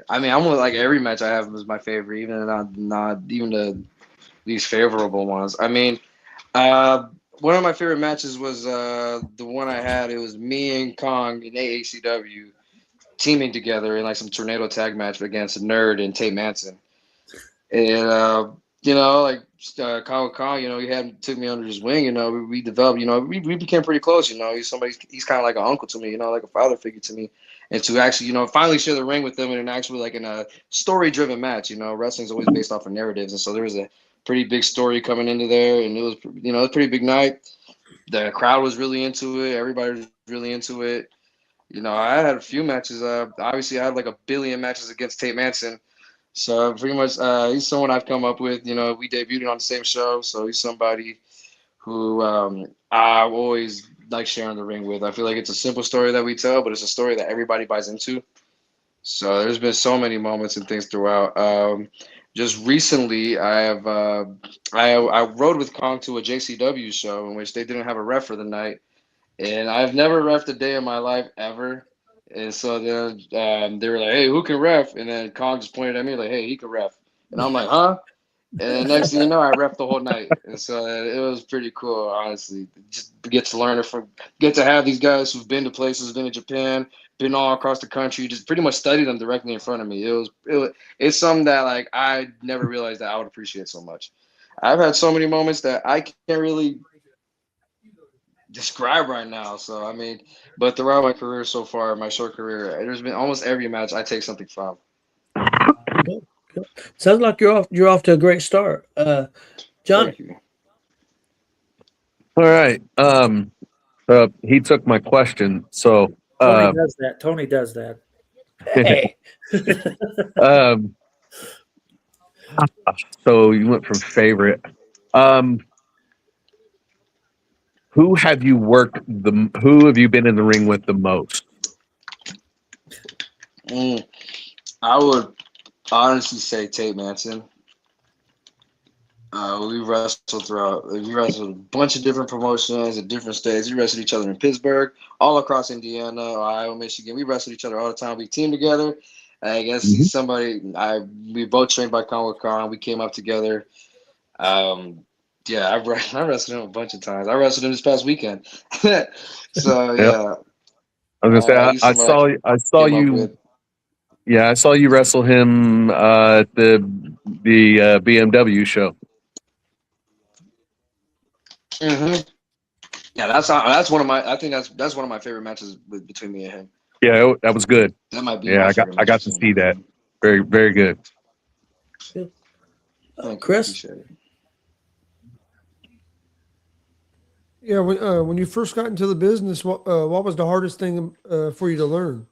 I mean, I'm like every match I have is my favorite, even not even the least favorable ones. I mean, one of my favorite matches was the one I had. It was me and Kong in AACW teaming together in like some tornado tag match against Nerd and Tate Manson. And like Kong, he took me under his wing. We developed. We became pretty close. He's kind of like an uncle to me. Like a father figure to me. And to actually, finally share the ring with them and actually like in a story-driven match. Wrestling's always based off of narratives, and so there was a pretty big story coming into there, and it was, it was a pretty big night. The crowd was really into it. Everybody was really into it. I had a few matches. Obviously, I had like a billion matches against Tate Manson. So pretty much, he's someone I've come up with. We debuted on the same show, so he's somebody who I always like sharing the ring with. I feel like it's a simple story that we tell, but it's a story that everybody buys into. So there's been so many moments and things throughout. Just recently, I rode with Kong to a JCW show in which they didn't have a ref for the night, and I've never refed a day in my life ever. And so then they were like, "Hey, who can ref?" And then Kong just pointed at me like, "Hey, he can ref." And I'm like, "Huh?" And then next thing you know, I ref the whole night. And so it was pretty cool, honestly. Just get to learn get to have these guys who've been to places, been to Japan, been all across the country, just pretty much study them directly in front of me. It's something that like I never realized that I would appreciate so much. I've had so many moments that I can't really describe right now. So I mean, but throughout my career so far, my short career, there's been almost every match I take something from. Cool. Sounds like you're off to a great start. Johnny. Thank you. All right. He took my question. So Tony does that. Hey. So you went from favorite. Who have you been in the ring with the most? I would honestly say Tate Manson. We wrestled a bunch of different promotions at different states. We wrestled each other in Pittsburgh, all across Indiana, Ohio, Michigan. We wrestled each other all the time. We teamed together. I guess he's somebody. We both trained by Kong. We came up together. Yeah, I wrestled him a bunch of times. I wrestled him this past weekend. So yeah, I was gonna say I saw you. Yeah, I saw you wrestle him at the BMW show. Mm-hmm. Yeah, that's one of my. I think that's one of my favorite matches between me and him. Yeah, that was good. That might be Yeah, my favorite I match got to between see him and that. him. Very, very good. Thank you, Chris? appreciate it. Yeah, when you first got into the business, what was the hardest thing for you to learn?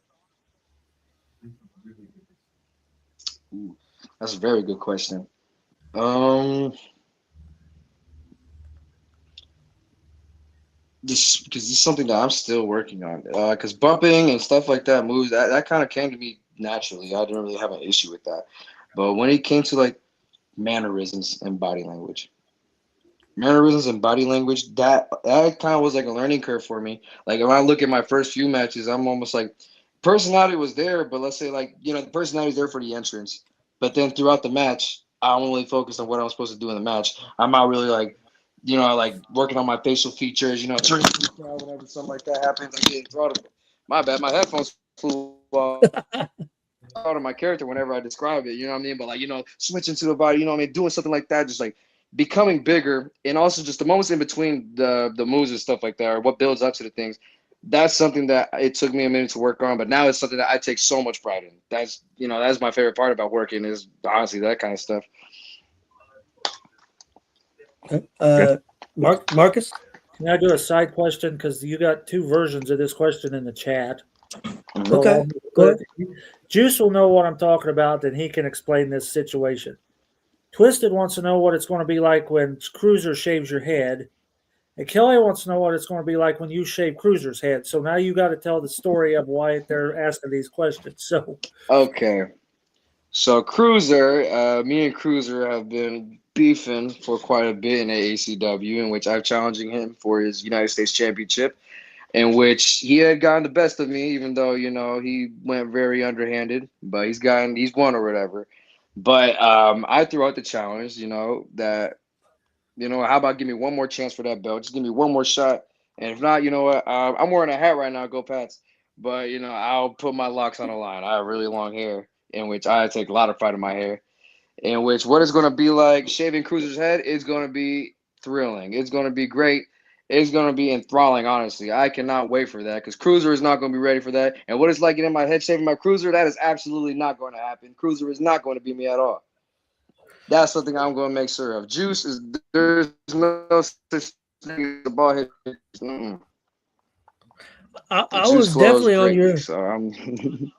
Ooh, that's a very good question. Um, Just because this is something that I'm still working on. Because bumping and stuff like that, moves that kind of came to me naturally. I didn't really have an issue with that. But when it came to like mannerisms and body language, that kind of was like a learning curve for me. Like when I look at my first few matches, I'm almost like personality was there, but let's say like the personality is there for the entrance, but then throughout the match, I'm only focused on what I'm supposed to do in the match. I'm not really like like working on my facial features, turning to the crowd whenever something like that happens. I get enthralled. My bad, my headphones flew off. Out of my character whenever I describe it, you know what I mean? But like, switching to the body, you know what I mean? Doing something like that, just like becoming bigger, and also just the moments in between the moves and stuff like that, or what builds up to the things. That's something that it took me a minute to work on, but now it's something that I take so much pride in. That's my favorite part about working is honestly that kind of stuff. Marcus? Can I do a side question? Because you got two versions of this question in the chat. So Okay, go ahead. Juice will know what I'm talking about, and he can explain this situation. Twisted wants to know what it's going to be like when Cruiser shaves your head. And Kelly wants to know what it's going to be like when you shave Cruiser's head. So now you got to tell the story of why they're asking these questions. So Okay. So Cruiser, me and Cruiser have been beefing for quite a bit in AACW, in which I'm challenging him for his United States Championship, in which he had gotten the best of me, even though he went very underhanded, but he's won or whatever. But I threw out the challenge, that how about give me one more chance for that belt? Just give me one more shot, and if not, you know what? I'm wearing a hat right now, go Pats. But I'll put my locks on the line. I have really long hair, in which I take a lot of pride in my hair. In which what it's going to be like shaving Cruiser's head is going to be thrilling. It's going to be great. It's going to be enthralling, honestly. I cannot wait for that because Cruiser is not going to be ready for that. And what it's like getting my head shaving my Cruiser, that is absolutely not going to happen. Cruiser is not going to beat me at all. That's something I'm going to make sure of. There's no such thing as a ball head. I was definitely on your. So I'm.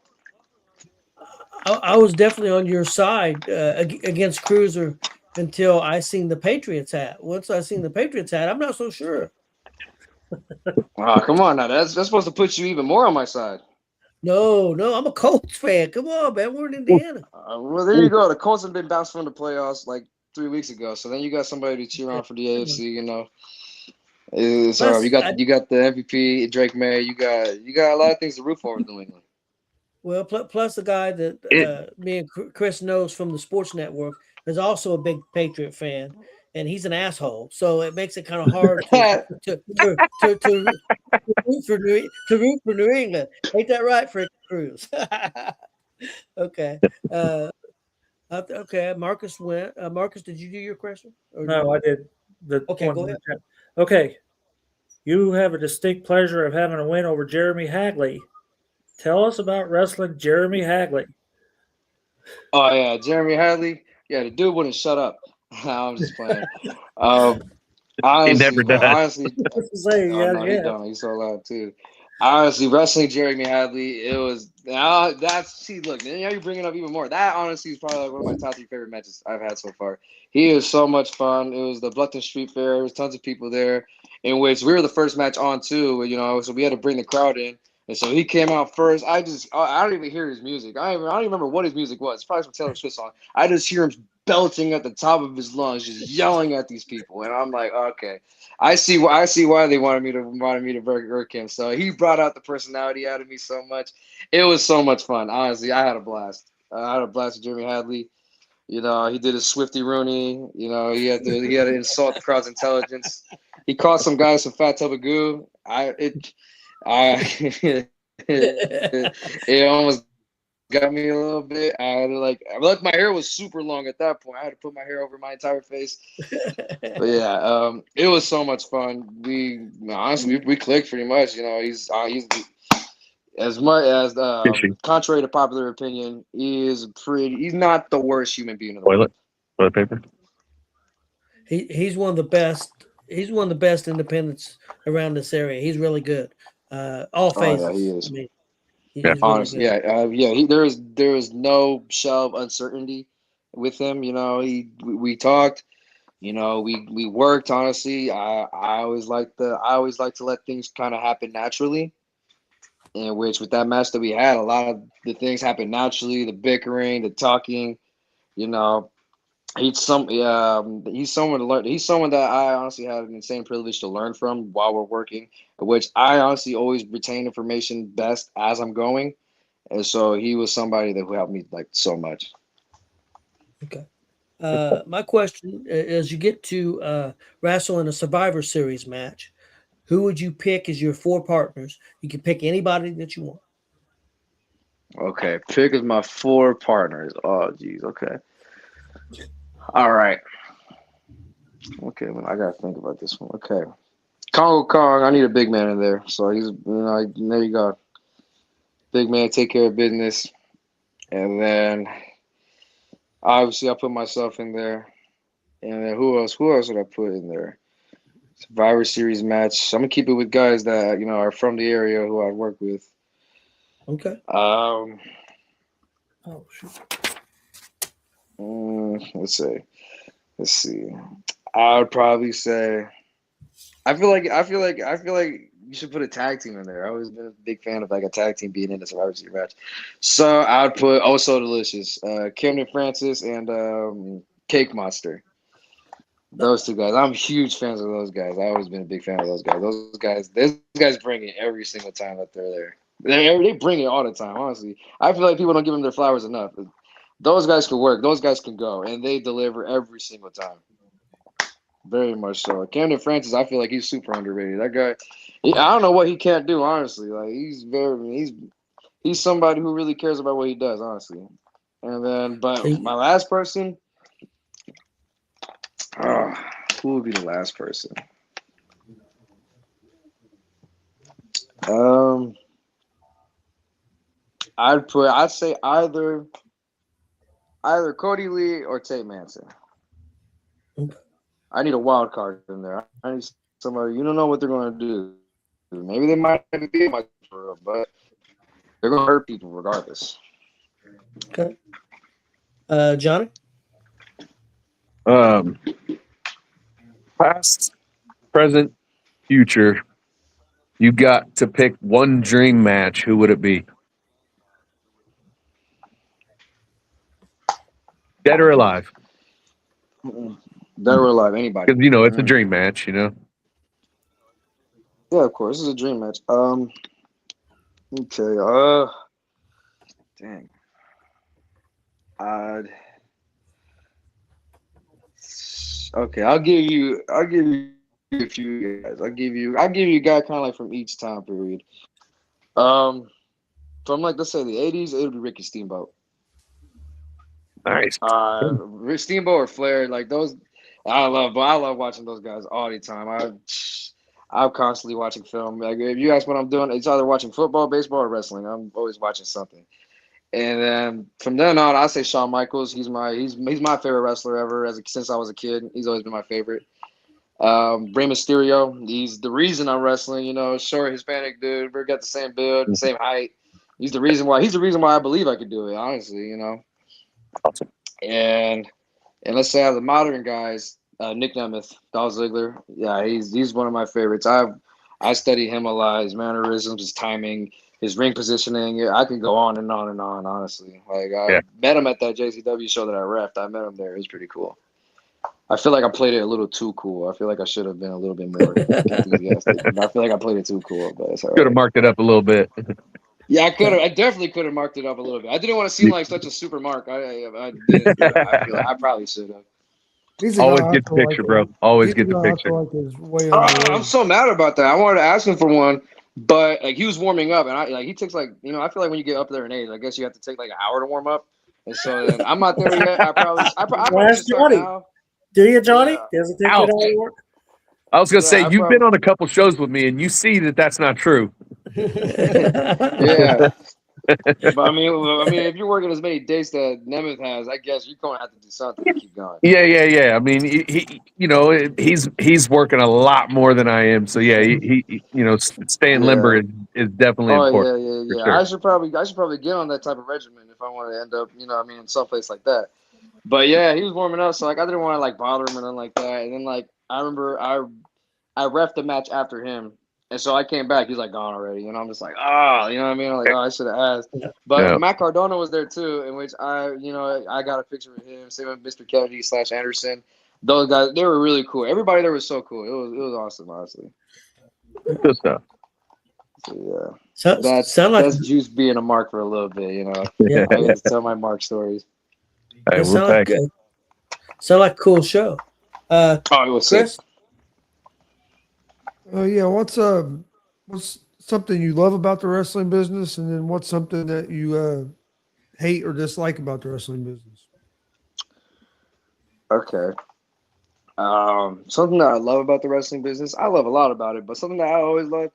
I was definitely on your side against Cruiser until I seen the Patriots hat. Once I seen the Patriots hat, I'm not so sure. Oh, come on now. That's supposed to put you even more on my side. No, I'm a Colts fan. Come on, man. We're in Indiana. Well, there you go. The Colts have been bounced from the playoffs like 3 weeks ago. So then you got somebody to cheer on for the AFC. So you got the MVP Drake May. You got a lot of things to root for with New England. Well, plus the guy that me and Chris knows from the Sports Network is also a big Patriot fan, and he's an asshole. So it makes it kind of hard to root for New England. Ain't that right, Fred Cruz? Okay. Okay. Marcus went. Marcus, did you do your question? No, I did. Okay, go ahead. Okay. You have a distinct pleasure of having a win over Jeremy Hagley. Tell us about wrestling Jeremy Hagley. Oh yeah, Jeremy Hagley. Yeah, the dude wouldn't shut up. I'm just playing. Honestly, He never does. He don't. He's so loud too. Honestly, wrestling Jeremy Hadley, it was look, now you're bringing up even more. That honestly is probably like one of my top 3 favorite matches I've had so far. He is so much fun. It was the Bluffton Street Fair. There was tons of people there, in which we were the first match on too. So we had to bring the crowd in, and so he came out first. I don't even hear his music. I don't even remember what his music was. It's probably some Taylor Swift song. I just hear him belting at the top of his lungs, just yelling at these people, and I'm like, okay. I see why they wanted me to work him. So he brought out the personality out of me so much. It was so much fun. Honestly, I had a blast. I had a blast with Jeremy Hadley. He did his Swifty Rooney. He had to insult the crowd's intelligence. He caught some guys some fat tub of goo. It almost got me a little bit. I had to my hair was super long at that point. I had to put my hair over my entire face. But yeah, it was so much fun. We honestly we clicked pretty much. You know, he's as much as contrary to popular opinion, he's not the worst human being in the world. Toilet paper. He's one of the best. He's one of the best independents around this area. He's really good. All phases. Oh, yeah, he is. I mean, Yeah. he's Honestly, really good. yeah. There is no shell of uncertainty with him. You know, we talked. You know, we worked. Honestly, I always like to let things kind of happen naturally. In which, with that match that we had, a lot of the things happened naturally. The bickering, the talking. You know, he's someone to learn. He's someone that I honestly had an insane privilege to learn from while we're working, which I honestly always retain information best as I'm going. And so he was somebody that helped me like so much. Okay. My question is: you get to wrestle in a Survivor Series match. Who would you pick as your 4 partners? You can pick anybody that you want. Okay, pick as my 4 partners. Oh, geez. Okay. All right. Okay, well, I gotta think about this one. Okay, Congo Kong. I need a big man in there. So he's, there you go. Big man, take care of business, and then obviously I put myself in there, and then who else? Who else would I put in there? Survivor Series match. I'm gonna keep it with guys that are from the area who I work with. Okay. Oh shoot. Let's see. I would probably say. I feel like you should put a tag team in there. I've always been a big fan of like a tag team being in a Survivor Series match. So I would put Oh So Delicious, Camden Francis and Cake Monster. Those 2 guys. I'm huge fans of those guys. I've always been a big fan of those guys. Those guys bring it every single time that they're there. They bring it all the time, honestly. I feel like people don't give them their flowers enough. Those guys can work. Those guys can go. And they deliver every single time. Very much so. Camden Francis, I feel like he's super underrated. That guy, I don't know what he can't do, honestly. Like he's somebody who really cares about what he does, honestly. And then, but my last person, who would be the last person? I'd say either Cody Lee or Tate Manson. Okay. I need a wild card in there. I need somebody. You don't know what they're going to do. Maybe they might be my for real, but they're going to hurt people regardless. Okay. Johnny? Past, present, future. You got to pick one dream match. Who would it be? Dead or alive? Dead or alive, anybody. Because it's a dream match. Yeah, of course, this is a dream match. Okay. Dang. I'll give you a few guys. I'll give you a guy kind of like from each time period. From like let's say the 80s, it would be Ricky Steamboat. Nice. Steamboat or Flair, like those. I love watching those guys all the time. I'm constantly watching film. Like if you ask what I'm doing, it's either watching football, baseball, or wrestling. I'm always watching something. And then from then on, I say Shawn Michaels. He's my favorite wrestler ever. Since I was a kid, he's always been my favorite. Rey Mysterio. He's the reason I'm wrestling. Short Hispanic dude. We got the same build, the same height. He's the reason why I believe I could do it. Honestly, Awesome. And let's say I have the modern guys, Nick Nemeth, Dolph Ziggler. Yeah, he's one of my favorites. I study him a lot, his mannerisms, his timing, his ring positioning. Yeah, I can go on and on and on, honestly. Like I met him at that JCW show that I reffed. I met him there. It was pretty cool. I feel like I played it a little too cool. I feel like I should have been a little bit more enthusiastic. I feel like I played it too cool, but it's all right. Could have marked it up a little bit. Yeah, I could have. I definitely could have marked it up a little bit. I didn't want to seem like such a super mark. I didn't. I feel like I probably should have. Always get the picture, bro. Always get the picture. I'm so mad about that. I wanted to ask him for one, But like he was warming up, and he takes like I feel like when you get up there in age, I guess you have to take like an hour to warm up. And so then I'm not there yet. I probably should start Johnny. now. Do you, Johnny? Yeah. Does it take you an hour to work? I was going to say, I you've been on a couple shows with me, and you see that that's not true. Yeah. But I mean, if you're working as many days that Nemeth has, I guess you're going to have to do something to keep going. Yeah. I mean, he's working a lot more than I am. So yeah, he staying limber is definitely important. Yeah. For sure. I should probably get on that type of regimen if I want to end up, in some place like that. But yeah, he was warming up, so like I didn't want to like bother him or nothing like that. And then like I remember I reffed the match after him. And so I came back, he's like gone already. And I'm just like, you know what I mean? I'm like, I should have asked. But Matt Cardona was there too, in which I got a picture with him, same with Mr. Kennedy / Anderson. Those guys, they were really cool. Everybody there was so cool. It was awesome, honestly. Good stuff. So yeah. That's Juice being a Mark for a little bit, Yeah. I get to tell my Mark stories. Hey, sound like a cool show. It was Chris? sick. Yeah, what's something you love about the wrestling business, and then what's something that you hate or dislike about the wrestling business? Okay. Something that I love about the wrestling business, I love a lot about it, but something that I always love,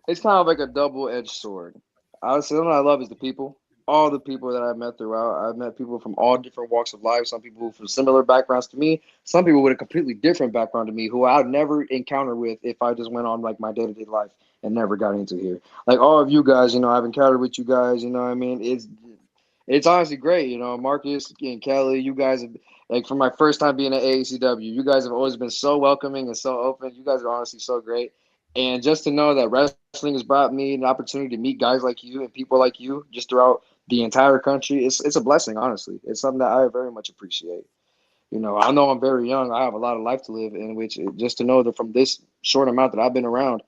it's kind of like a double-edged sword. I would say something I love is the people. All the people that I've met throughout. I've met people from all different walks of life. Some people from similar backgrounds to me. Some people with a completely different background to me who I'd never encounter with if I just went on like my day-to-day life and never got into here. Like all of you guys, I've encountered with you guys, what I mean? It's honestly great, Marcus and Kelly, you guys have, like from my first time being at AACW, you guys have always been so welcoming and so open. You guys are honestly so great. And just to know that wrestling has brought me an opportunity to meet guys like you and people like you just throughout the entire country, it's a blessing, honestly. It's something that I very much appreciate. I know I'm very young. I have a lot of life to live, in which just to know that from this short amount that I've been around,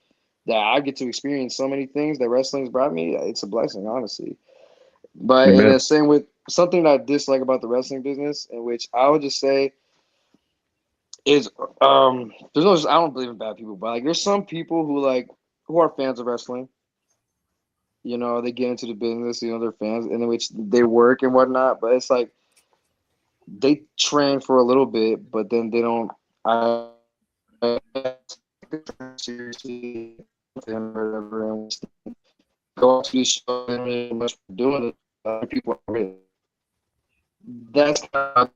that I get to experience so many things that wrestling's brought me, it's a blessing, honestly. But in the same with something that I dislike about the wrestling business, in which I would just say is I don't believe in bad people, but like there's some people who are fans of wrestling. They get into the business, they're fans, in which they work and whatnot. But it's like they train for a little bit, but then they don't. Seriously, and whatever, and go to these shows and really much doing it. People are really. That's kind of.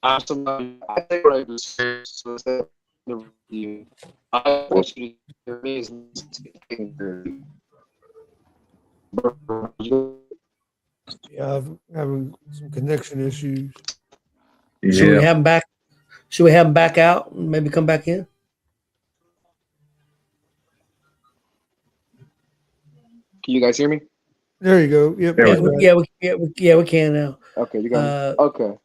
I'm somebody. I think what I do is serious. So it's that the review. I want you to hear me is taking care of you. Yeah, I'm having some connection issues. Should we have him back? Should we have him back out and maybe come back in? Can you guys hear me? There you go. Yep. We can now. Okay, you got me. Okay.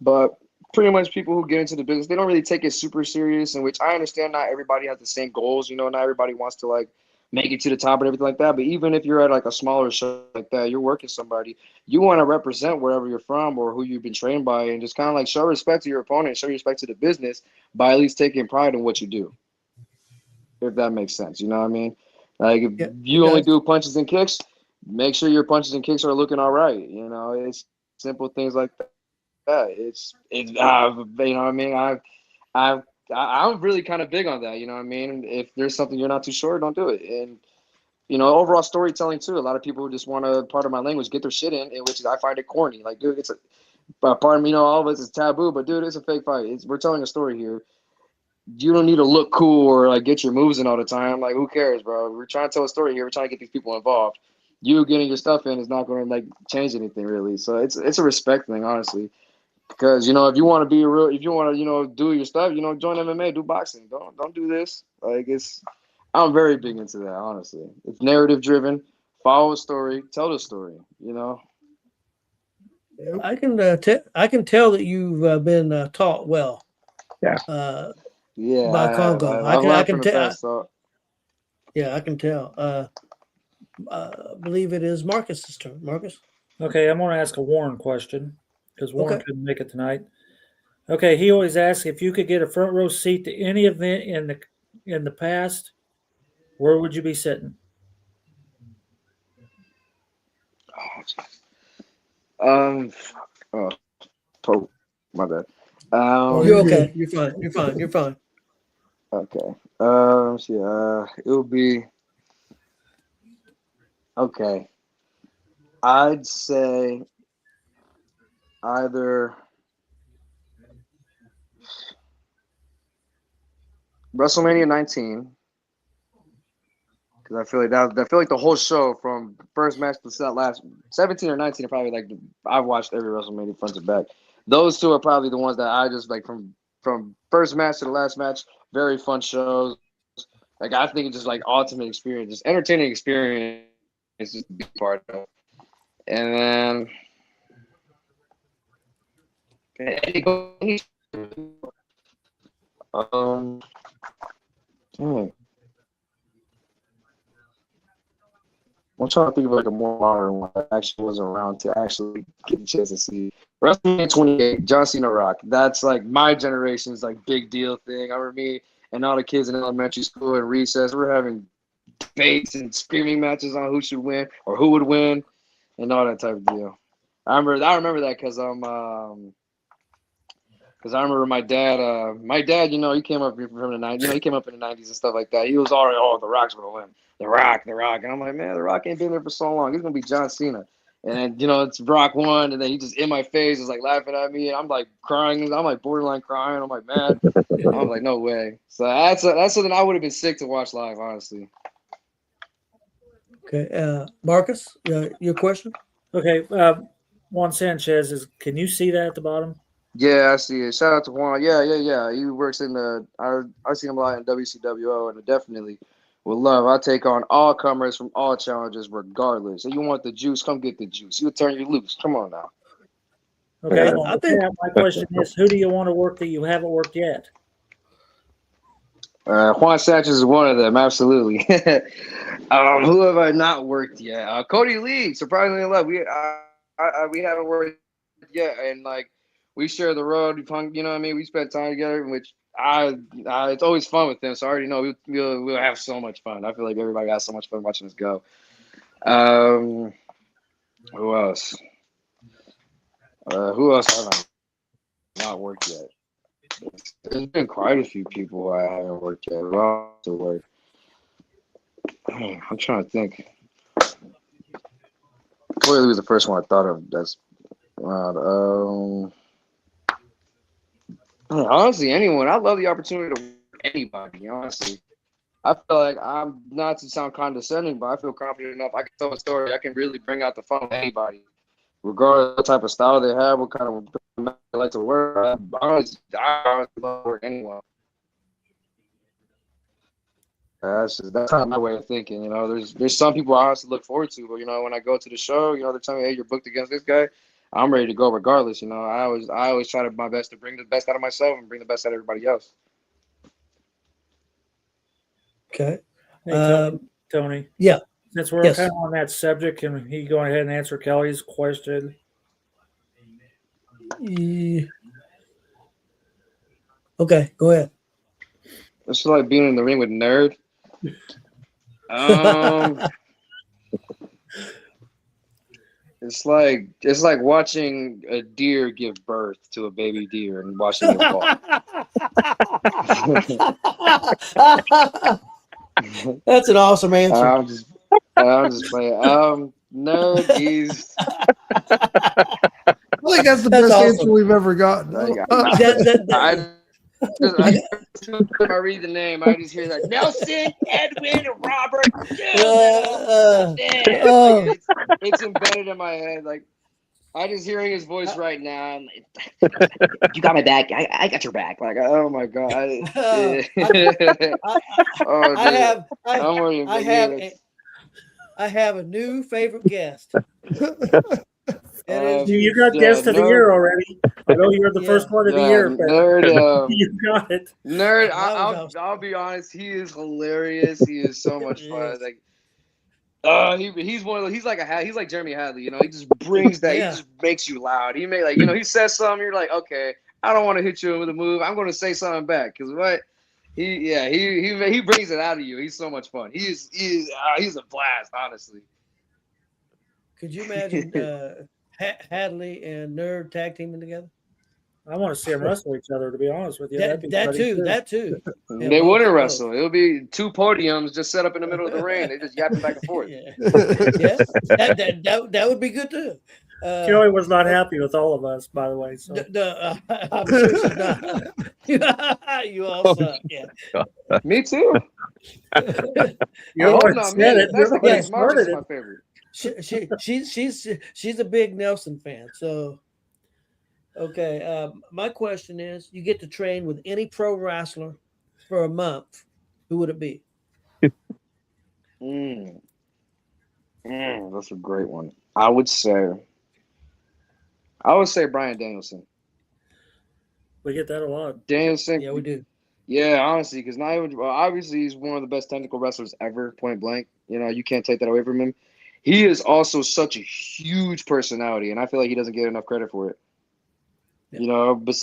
But pretty much people who get into the business, they don't really take it super serious, in which I understand not everybody has the same goals. Not everybody wants to like make it to the top and everything like that. But even if you're at like a smaller show like that, you're working somebody, you want to represent wherever you're from or who you've been trained by, and just kind of like show respect to your opponent, show respect to the business by at least taking pride in what you do. If that makes sense, you know what I mean? Like if you only do punches and kicks, make sure your punches and kicks are looking all right. It's simple things like that. It's you know what I mean? I'm really kind of big on that. You know what I mean? If there's something you're not too sure, don't do it. And overall storytelling too. A lot of people just want to, part of my language, get their shit in which I find it corny. Like, dude, it's pardon me, all of us is taboo, but dude, it's a fake fight. We're telling a story here. You don't need to look cool or like get your moves in all the time. Like, who cares, bro? We're trying to tell a story here. We're trying to get these people involved. You getting your stuff in is not going to like change anything really. So it's a respect thing, honestly. Because if you want to be if you want to do your stuff, join MMA, do boxing. Don't do this. Like I'm very big into that, honestly. It's narrative driven. Follow a story, tell the story. I can tell that you've been taught well. Yeah. By Congo. I can tell. So. Yeah, I can tell. I believe it is Marcus's turn. Marcus. Okay, I'm going to ask a Warren question because Warren couldn't make it tonight. Okay, he always asks if you could get a front row seat to any event in the past, where would you be sitting? Um, oh, my bad. Oh, You're you're okay. good. You're fine. You're fine. You're fine. Okay. It would be okay. I'd say either WrestleMania 19 because I feel like the whole show from first match to that last 17 or 19 are probably like I've watched every WrestleMania front to back. Those two are probably the ones that I just like from first match to the last match. Very fun shows. Like I think it's just like ultimate experience, just entertaining experience. It's just a big part of it. And then um, hmm, I'm trying to think of like a more modern one that actually wasn't around to actually get a chance to see. WrestleMania 28, John Cena Rock. That's like my generation's like big deal thing. I remember me and all the kids in elementary school and recess. We were having debates and screaming matches on who should win or who would win and all that type of deal. I remember that because I remember my dad, he came up from the 90s, he came up in the 90s and stuff like that. He was already, the Rock's going to win. The Rock. And I'm like, man, The Rock ain't been there for so long. He's going to be John Cena. And then, it's Rock won, and then he just in my face is like laughing at me. And I'm like crying. I'm like borderline crying. I'm like mad. I'm like, no way. So that's something I would have been sick to watch live, honestly. Okay. Marcus, your question? Okay, Juan Sanchez is. Can you see that at the bottom? Yeah, I see it. Shout out to Juan. Yeah. He works in I see him a lot in WCWO, and I definitely would love. I take on all comers from all challenges, regardless. So you want the juice? Come get the juice. You'll turn you loose. Come on now. Okay, I think my question is, who do you want to work that you haven't worked yet? Juan Sanchez is one of them, absolutely. Who have I not worked yet? Cody Lee, surprisingly enough, we haven't worked yet, and like we share the road. You know what I mean? We spent time together, which it's always fun with them. So I already know we'll have so much fun. I feel like everybody got so much fun watching us go. Who else? Who else have I not worked yet? There's been quite a few people who I haven't worked yet. Who else to work? I'm trying to think. Clearly was the first one I thought of. That's honestly, anyone. I love the opportunity to work with anybody. Honestly, I feel like I'm not to sound condescending, but I feel confident enough. I can tell a story. I can really bring out the fun of anybody, regardless of what type of style they have, what kind of they like to work. I honestly love working anyone. That's kind of my way of thinking. There's some people I honestly look forward to, but when I go to the show, they're telling me, hey, you're booked against this guy. I'm ready to go regardless. I always try my best to bring the best out of myself and bring the best out of everybody else. okay. Hey, Tony. Yeah. Since we're kind of on that subject, can he go ahead and answer Kelly's question? Okay, go ahead. It's like being in the ring with Nerd. It's like watching a deer give birth to a baby deer and watching it fall. That's an awesome answer. I'm just playing. Nerd is. I think that's the best answer we've ever gotten. I read the name. I just hear that Nelson, Edwin, Robert. It's embedded in my head. Like I just hearing his voice right now. You got my back. I got your back. Like oh my god. I have a new favorite guest. You got guest of the year already. I know you're the first one of the year, but Nerd, you got it. Nerd, I'll be honest. He is hilarious. He is so much fun. Like, he's one of those. He's like Jeremy Hadley. He just brings that. He just makes you loud. He he says something. You're like, okay, I don't want to hit you with a move. I'm going to say something back because what he brings it out of you. He's so much fun. He's a blast, honestly. Could you imagine Hadley and Nerd tag teaming together? I want to see them wrestle each other. To be honest with you, That too. Yeah, They both, wouldn't both. wrestle. It'll be 2 podiums just set up in the middle of the ring. They just yapping back and forth. Yeah, that would be good too. Joey was not happy with all of us, by the way. So I'm sure she's not. You all suck. Yeah. Me too. you're the one no, that said man, it. that's You're the the one that case. Marcus is started my it. favorite. She's a big Nelson fan. So, okay. My question is: you get to train with any pro wrestler for a month. Who would it be? That's a great one. I would say Bryan Danielson. We get that a lot. Danielson. Yeah, we do. Yeah, honestly, because not even obviously he's one of the best technical wrestlers ever, point blank. You know, you can't take that away from him. He is also such a huge personality, and I feel like he doesn't get enough credit for it. Yeah. You know, but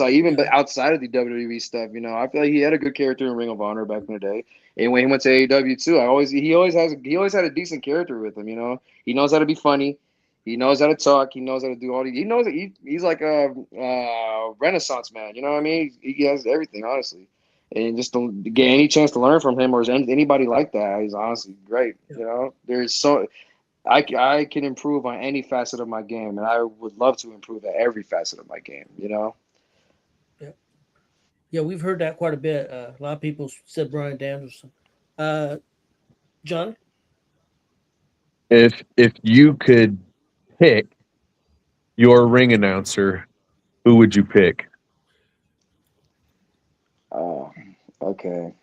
outside of the WWE stuff, you know, I feel like he had a good character in Ring of Honor back in the day. And when he went to AEW too, he always had a decent character with him. You know, he knows how to be funny. He knows how to talk. He knows how to do all these. He knows that he's like a Renaissance man. You know what I mean? He has everything, honestly. And just to get any chance to learn from him or anybody like that, he's honestly great. Yeah. You know, I can improve on any facet of my game, and I would love to improve at every facet of my game. You know. Yeah, we've heard that quite a bit. A lot of people said Bryan Danielson. John? If you could pick your ring announcer, who would you pick? Okay.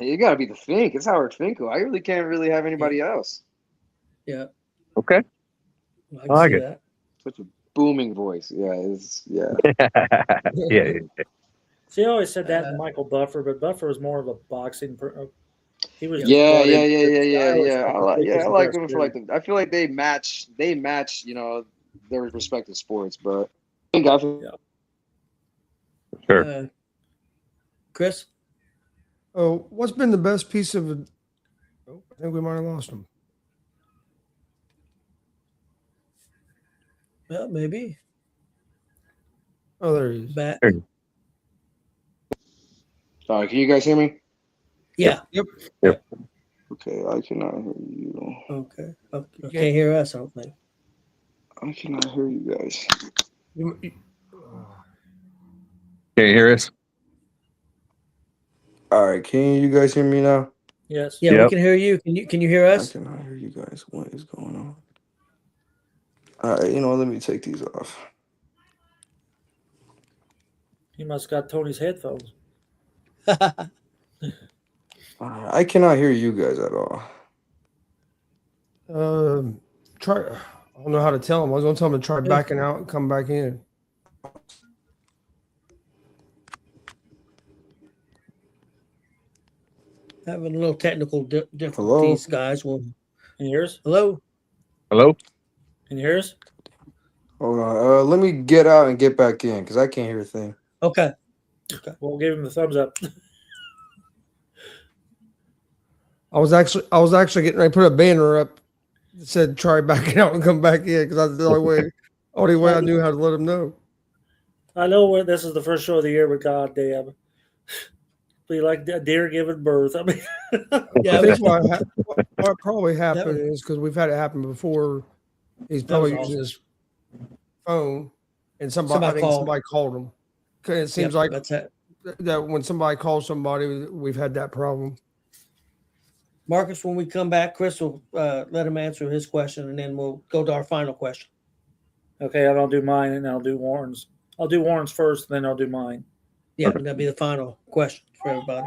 You gotta be the Fink. It's Howard Finkel. I really can't really have anybody else. Yeah. Okay. I can see that. Such a booming voice. Yeah, Yeah. See, I always said that to Michael Buffer, but Buffer was more of a boxing. He was just yeah. I I like them for like I feel like they match. You know, their respective sports, but I think Sure. Chris? Oh, what's been the best piece of? Oh, I think we might have lost him. Well, maybe. Oh, there he is. Back. Can you guys hear me? Yeah. Yep. Okay, I cannot hear you. Okay. You can't hear us, I don't think. I cannot hear you guys. Can you hear us? All right, can you guys hear me now? Yes. Yeah, Yep. we can hear you. Can you hear us? I cannot hear you guys. What is going on? All right, you know what? Let me take these off. He must have got Tony's headphones. I cannot hear you guys at all. Try. I don't know how to tell him. I was going to tell him to try backing out and come back in. Having a little technical difficulties, guys. Well, Can you hear us? hello? Hello? Can you hear us? Hold on. Let me get out and get back in because I can't hear a thing. Okay. We'll give him the thumbs up. I was actually getting ready to put a banner up that said try backing out and come back in because that's the only way I knew how to let him know. I know this is the first show of the year, but goddamn, be like a deer giving birth. I mean, Yeah, I think what probably happened is because we've had it happen before. He's probably was using awesome. his phone, and Somebody somebody called him. 'Cause it seems like that's it. that when somebody calls somebody, we've had that problem. Marcus, when we come back, Chris will let him answer his question, and then we'll go to our final question. Okay, I'll do mine and I'll do Warren's. I'll do Warren's first, then I'll do mine. Yeah, that'll be the final question for everybody.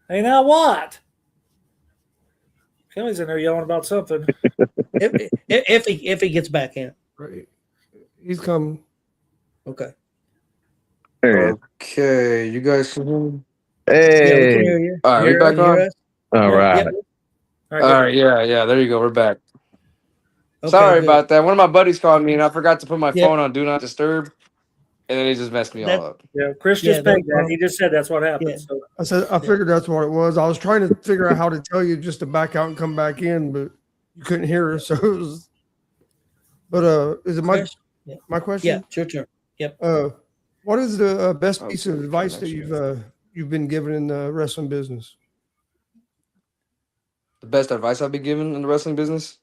Hey, now what? Kelly's in there yelling about something. if he gets back in. Right? He's come. Okay. Okay, you guys can hear me? Yeah, we can Hey. hear you. All right, we Can back you hear on? us? All right. Yep. All All right, yeah, there you go. We're back. Sorry good. about that. One of my buddies called me, and I forgot to put my Yeah, phone on Do Not Disturb, and then he just messed me all that up. Yeah, Chris Yeah, just no pegged that. problem. He just said that's what Yeah. happened. So I said I figured that's what it was. I was trying to figure out how to tell you just to back out and come back in, but you couldn't hear us. So it was. But is it Chris? Yeah, my yeah, question? it's your turn. Yep. What is the best Oh, piece of good advice that connection. you've been given in the wrestling business? The best advice I've been given in the wrestling business?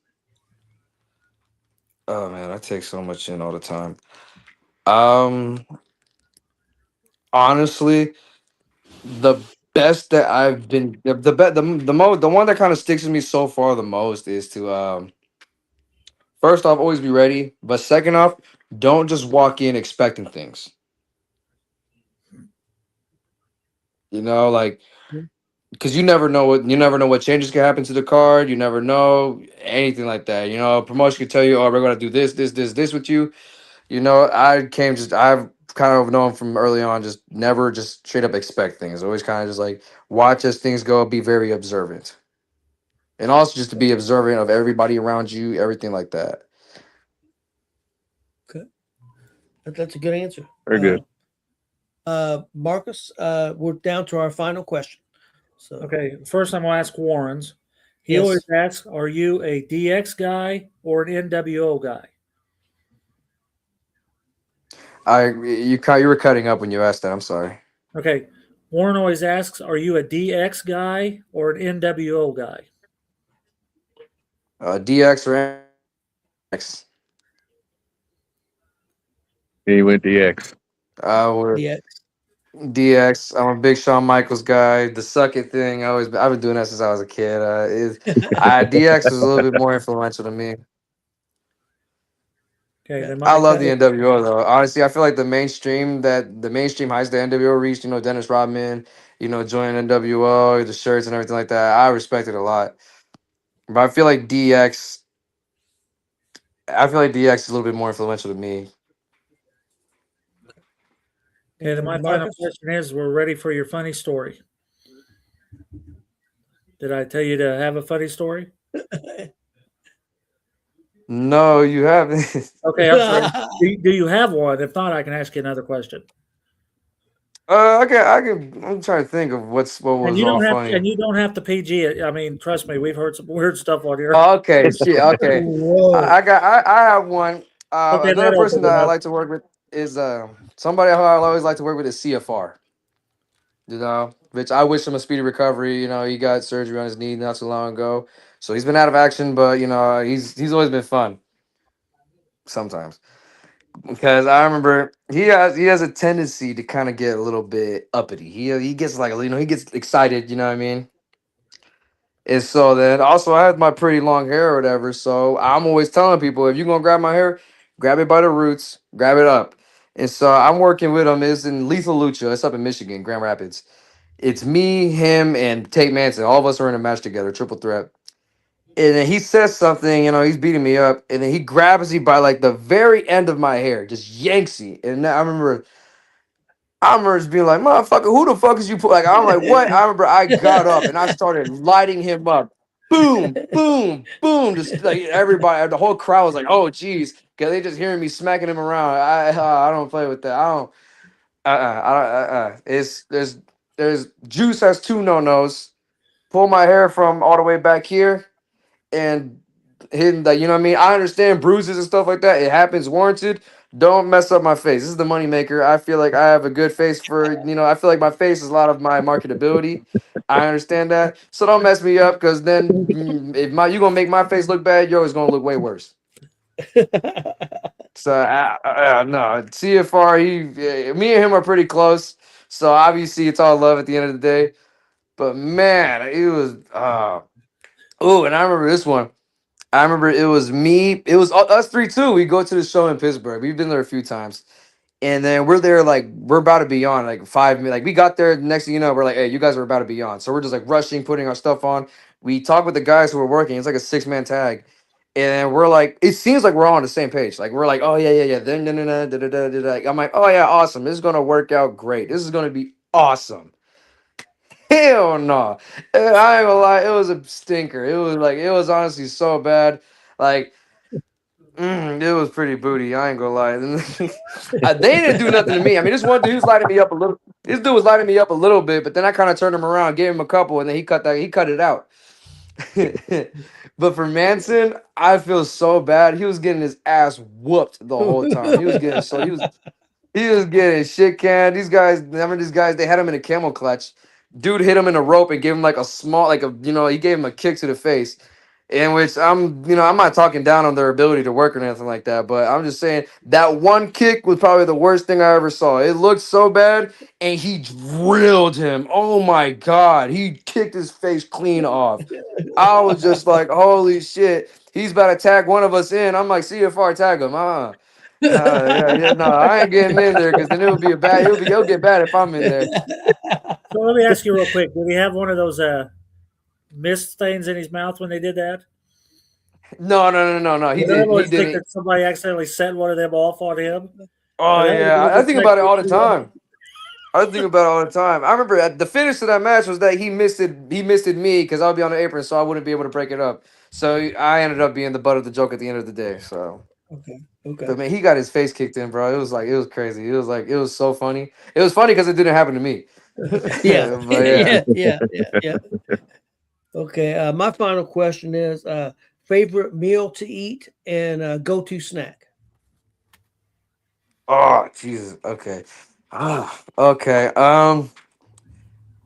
Oh man, I take so much in all the time. Um, honestly, the best that I've been the one that kind of sticks with me so far the most is to first off always be ready, but second off, don't just walk in expecting things. You know, like because you never know what changes can happen to the card. You never know anything like that. You know, promotion could tell you, "Oh, we're going to do this with you." You know, I've kind of known from early on, just never just straight up expect things. Always kind of just like watch as things go, be very observant, and also just to be observant of everybody around you, everything like that. Okay. That's a good answer. Very good. Marcus, we're down to our final question. So okay, first I'm gonna ask Warren's. He yes. always asks, "Are you a DX guy or an NWO guy?" You were cutting up when you asked that. I'm sorry. Okay, Warren always asks, "Are you a DX guy or an NWO guy?" DX or X? He went DX. We're Yeah. DX. I'm a big Shawn Michaels guy. The suck it thing. I've been doing that since I was a kid. DX was a little bit more influential to me. Okay, then I my love the question. NWO though. Honestly, I feel like the mainstream heights the NWO reached, Dennis Rodman, joining NWO, the shirts and everything like that. I respect it a lot. But I feel like DX is a little bit more influential to me. Okay, then my final Marcus. question is: we're ready for your funny story. Did I tell you to have a funny story? No, you haven't. Okay, I'm sorry. Do you have one? If not, I can ask you another question. I'm trying to think of what And was you all don't have to, funny. and you don't have to PG it. I mean, trust me, we've heard some weird stuff on here. Oh, okay, shit. Okay, Whoa. I have one. Okay, Another that person opened that it I up. like to work with is somebody who I always like to work with is CFR. Which I wish him a speedy recovery. He got surgery on his knee not too long ago, so he's been out of action. But he's always been fun sometimes because I remember he has a tendency to kind of get a little bit uppity. He gets like he gets excited. You know what I mean? And so then also I have my pretty long hair or whatever. So I'm always telling people if you're gonna grab my hair, grab it by the roots, grab it up. And so I'm working with him. It's in Lethal Lucha. It's up in Michigan, Grand Rapids. It's me, him, and Tate Manson. All of us are in a match together, triple threat. And then he says something, he's beating me up, and then he grabs me by like the very end of my hair, just yanks me. And I remember just being like, motherfucker, who the fuck is you? Like, I'm like, what? I remember I got up and I started lighting him up. Boom, boom, boom. Just like everybody, the whole crowd was like, oh, geez. Because they just hearing me smacking him around. I don't play with that. I don't. It's there's Juice has two no-nos. Pull my hair from all the way back here and hitting that, you know what I mean? I understand bruises and stuff like that. It happens, warranted. Don't mess up my face. This is the moneymaker. I feel like I have a good face I feel like my face is a lot of my marketability. I understand that. So don't mess me up because then if you gonna make my face look bad, yours gonna look way worse. So no, CFR, me and him are pretty close. So obviously it's all love at the end of the day. But man, it was and I remember this one. I remember it was me. It was us three too. We go to the show in Pittsburgh. We've been there a few times, and then we're there like we're about to be on like 5 minutes. Like we got there. Next thing you know, we're like, "Hey, you guys are about to be on." So we're just like rushing, putting our stuff on. We talk with the guys who are working. It's like a 6-man tag, and we're like, it seems like we're all on the same page. Like we're like, "Oh yeah, yeah, yeah." Then I'm like, "Oh yeah, awesome. This is gonna work out great. This is gonna be awesome." Hell no. I ain't gonna lie, it was a stinker. It was honestly so bad. Like It was pretty booty. I ain't gonna lie. They didn't do nothing to me. I mean, this one dude was lighting me up a little. This dude was lighting me up a little bit, but then I kind of turned him around, gave him a couple, and then he cut that. He cut it out. But for Manson, I feel so bad. He was getting his ass whooped the whole time. He was getting shit canned. These guys, remember these guys? They had him in a camel clutch. Dude hit him in a rope and gave him like a small, like a he gave him a kick to the face. In which I'm not talking down on their ability to work or anything like that, but I'm just saying that one kick was probably the worst thing I ever saw. It looked so bad, and he drilled him. Oh my god, he kicked his face clean off. I was just like, holy shit, he's about to tag one of us in. I'm like, see you far, tag him. Yeah, no, I ain't getting in there because then it'll get bad if I'm in there. So let me ask you real quick: did he have one of those mist things in his mouth when they did that? No. He I didn't. He always think didn't. that somebody accidentally set one of them off on him. Oh That yeah, would I have think been about it all the time. I think about it all the time. I remember at the finish of that match was that he missed it. He missed it me because I'll be on the apron, so I wouldn't be able to break it up. So I ended up being the butt of the joke at the end of the day. So, Okay. but man, he got his face kicked in, bro. It was crazy. It was so funny. It was funny because it didn't happen to me. Yeah. But yeah. Yeah. Okay. My final question is favorite meal to eat and go-to snack. Oh Jesus. Okay. Okay.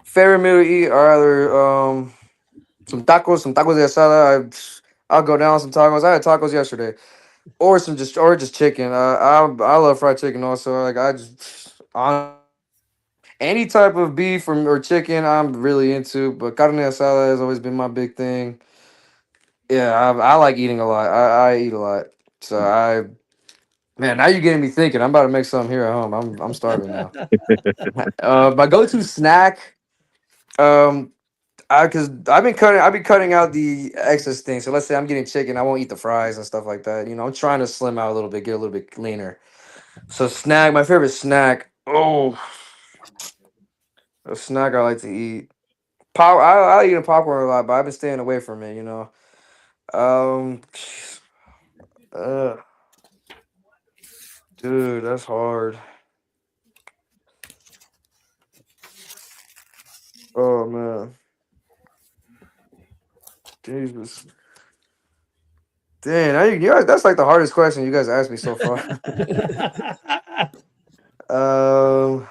Favorite meal to eat are either some tacos de asada. I'll go down some tacos. I had tacos yesterday, or just chicken. I love fried chicken also. Like I just on any type of beef or chicken, I'm really into. But carne asada has always been my big thing. Yeah, I like eating a lot. I eat a lot. So man, now you're getting me thinking. I'm about to make something here at home. I'm starving now. My go-to snack. Um, because I've been cutting out the excess things. So let's say I'm getting chicken, I won't eat the fries and stuff like that. I'm trying to slim out a little bit, get a little bit leaner. So my favorite snack. Oh, a snack I like to eat. I eat popcorn a lot, but I've been staying away from it. Um, uh, dude, that's hard. Oh man, Jesus. Dang, you guys, that's like the hardest question you guys asked me so far. um,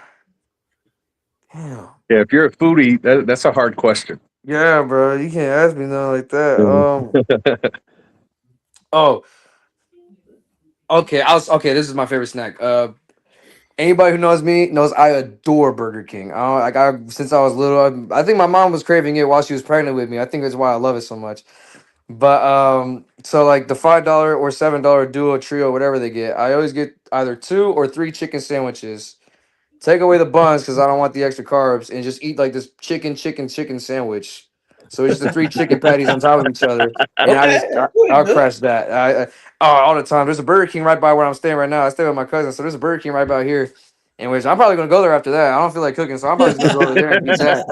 damn. Yeah, if you're a foodie, that's a hard question. Yeah, bro, you can't ask me nothing like that. Oh, okay. Okay. This is my favorite snack. Anybody who knows me knows I adore Burger King. Since I was little, I think my mom was craving it while she was pregnant with me. I think that's why I love it so much. But so like the $5 or $7 duo trio, whatever they get, I always get either 2 or 3 chicken sandwiches. Take away the buns because I don't want the extra carbs, and just eat like this chicken sandwich. So it's just the 3 chicken patties on top of each other, and Okay. That's pretty I'll good. crush that. All the time. There's a Burger King right by where I'm staying right now. I stay with my cousin, so there's a Burger King right by here. In which I'm probably gonna go there after that. I don't feel like cooking, so I'm probably just gonna go over there and eat that.